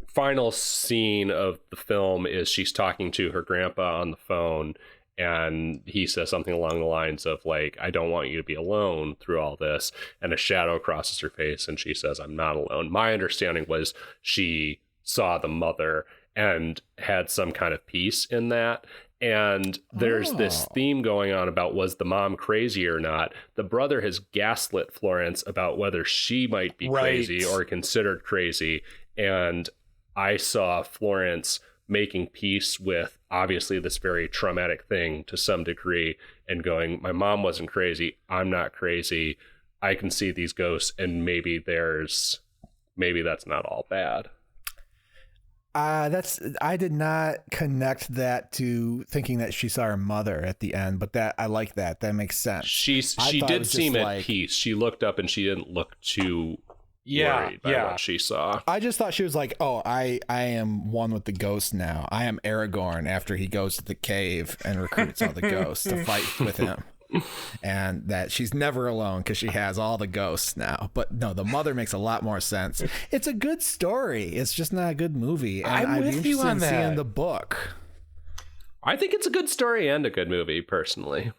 final scene of the film is she's talking to her grandpa on the phone, and he says something along the lines of, like, I don't want you to be alone through all this. And a shadow crosses her face, and she says, I'm not alone. My understanding was she saw the mother and had some kind of peace in that. And there's this theme going on about, was the mom crazy or not? The brother has gaslit Florence about whether she might be crazy or considered crazy. And I saw Florence making peace with obviously this very traumatic thing to some degree and going, my mom wasn't crazy. I'm not crazy. I can see these ghosts, and maybe that's not all bad. I did not connect that to thinking that she saw her mother at the end, but that I like that. That makes sense. She did seem at peace. She looked up and she didn't look too worried by what she saw. I just thought she was like, oh, I am one with the ghost now. I am Aragorn after he goes to the cave and recruits all the ghosts to fight with him. And that she's never alone because she has all the ghosts now. But no, the mother makes a lot more sense. It's a good story. It's just not a good movie. And I'm with you on that. Seeing the book. I think it's a good story and a good movie, personally.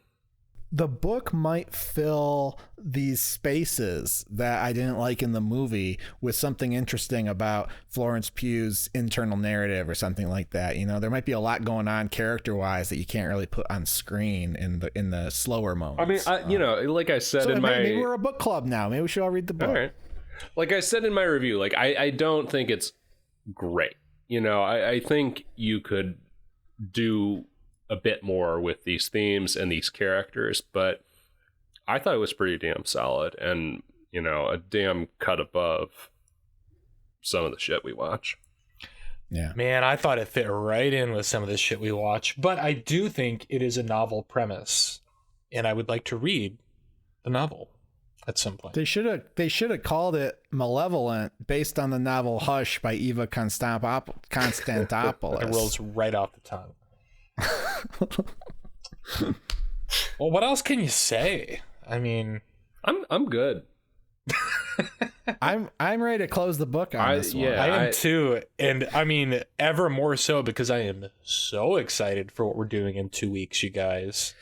The book might fill these spaces that I didn't like in the movie with something interesting about Florence Pugh's internal narrative or something like that. You know, there might be a lot going on character-wise that you can't really put on screen in the slower moments. I mean, like I said maybe we're a book club now. Maybe we should all read the book. All right. Like I said in my review, like I don't think it's great. You know, I think you could do a bit more with these themes and these characters, but I thought it was pretty damn solid and, you know, a damn cut above some of the shit we watch. Yeah. Man, I thought it fit right in with some of the shit we watch, but I do think it is a novel premise, and I would like to read the novel at some point. They should have called it Malevolent based on the novel Hush by Eva Constantopoulos. It rolls right off the tongue. Well, what else can you say? I mean, I'm good. I'm ready to close the book on this one. I am too, and I mean ever more so because I am so excited for what we're doing in 2 weeks, you guys.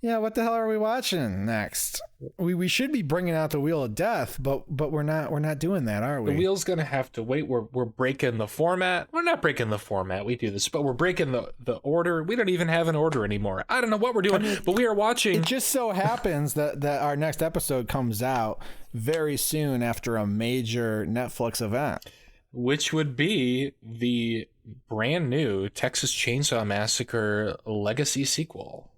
Yeah, what the hell are we watching next? We should be bringing out the Wheel of Death, but we're not doing that, are we? The wheel's gonna have to wait. We're breaking the format. We're not breaking the format. We do this, but we're breaking the order. We don't even have an order anymore. I don't know what we're doing, but we are watching. It just so happens that our next episode comes out very soon after a major Netflix event, which would be the brand new Texas Chainsaw Massacre Legacy sequel.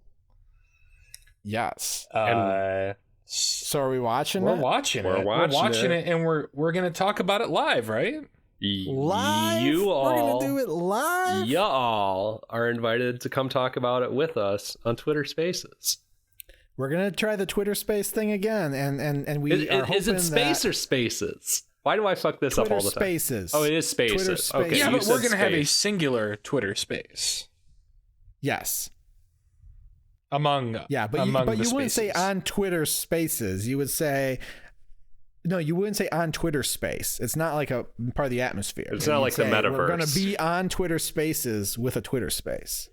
Yes. So are we watching we're it? Watching we're it. watching it, and we're gonna talk about it live, right? Live? You all, we're gonna do it live? Y'all are invited to come talk about it with us on Twitter Spaces. We're gonna try the Twitter Space thing again, and we are hoping is it space or spaces? Why do I fuck this Twitter up all the time? Spaces. Oh, it is spaces. Twitter Spaces. Okay, Yeah, but we're gonna have a space. singular Twitter space. Yes. Among you wouldn't say on Twitter Spaces. You would say you wouldn't say on Twitter Space. It's not like a part of the atmosphere. It's not like the metaverse. We're going to be on Twitter Spaces with a Twitter Space,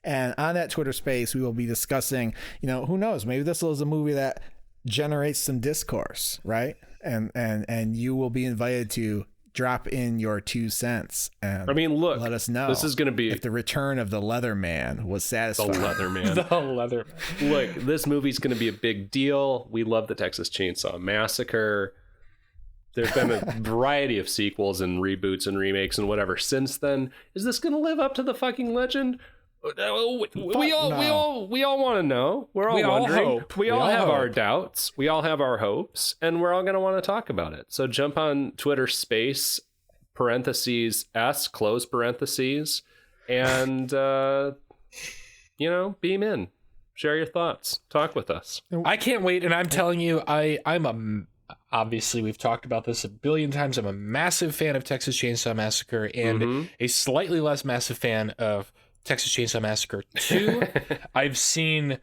and on that Twitter Space we will be discussing. You know, who knows? Maybe this is a movie that generates some discourse, right? And you will be invited to drop in your 2 cents and look, let us know this is going to be if the return of the Leatherman was satisfying. The Leatherman. The Leatherman. Look, this movie's going to be a big deal. We love the Texas Chainsaw Massacre. There's been a variety of sequels and reboots and remakes and whatever since then. Is this going to live up to the fucking legend? We all want to know. We're all wondering. Hope. We all have hope. our doubts. We all have our hopes, and we're all going to want to talk about it. So jump on Twitter Space (S) close parentheses, and beam in, share your thoughts, talk with us. I can't wait, and I'm telling you, obviously we've talked about this a billion times. I'm a massive fan of Texas Chainsaw Massacre, and a slightly less massive fan of Texas Chainsaw Massacre 2. I've seen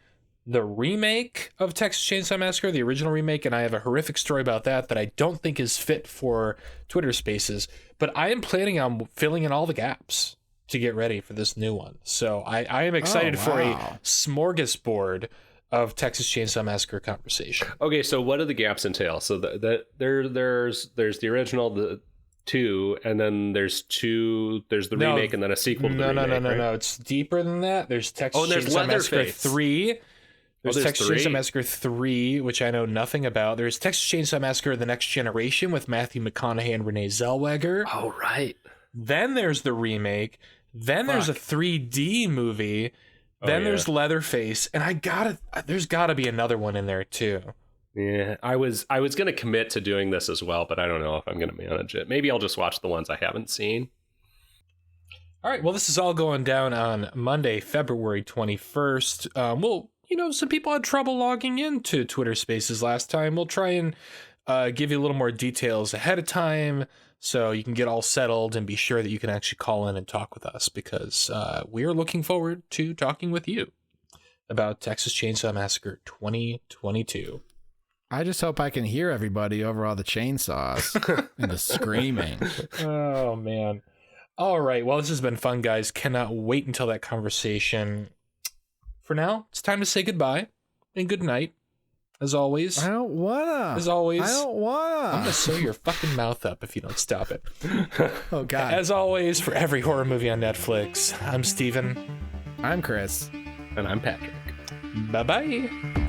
the remake of Texas Chainsaw Massacre, the original remake, and I have a horrific story about that I don't think is fit for Twitter Spaces, but I am planning on filling in all the gaps to get ready for this new one. So I am excited for a smorgasbord of Texas Chainsaw Massacre conversation. Okay, so what do the gaps entail? So there's the original, the 2, and then there's the remake, and then a sequel to the remake. No. It's deeper than that. There's Texas Chainsaw Massacre 3. There's Texas Chainsaw Massacre 3, which I know nothing about. There's Texas Chainsaw Massacre The Next Generation with Matthew McConaughey and Renee Zellweger. Oh, right. Then there's the remake. Then there's a 3D movie. Then there's Leatherface. And there's gotta be another one in there too. Yeah, I was going to commit to doing this as well, but I don't know if I'm going to manage it. Maybe I'll just watch the ones I haven't seen. All right, well, this is all going down on Monday, February 21st. Well, some people had trouble logging into Twitter Spaces last time. We'll try and give you a little more details ahead of time so you can get all settled and be sure that you can actually call in and talk with us, because we are looking forward to talking with you about Texas Chainsaw Massacre 2022. I just hope I can hear everybody over all the chainsaws and the screaming. Oh, man. All right. Well, this has been fun, guys. Cannot wait until that conversation. For now, it's time to say goodbye and good night. As always. I don't wanna. As always. I don't wanna. I'm gonna sew your fucking mouth up if you don't stop it. Oh, God. As always, for every horror movie on Netflix, I'm Steven. I'm Chris. And I'm Patrick. Bye-bye.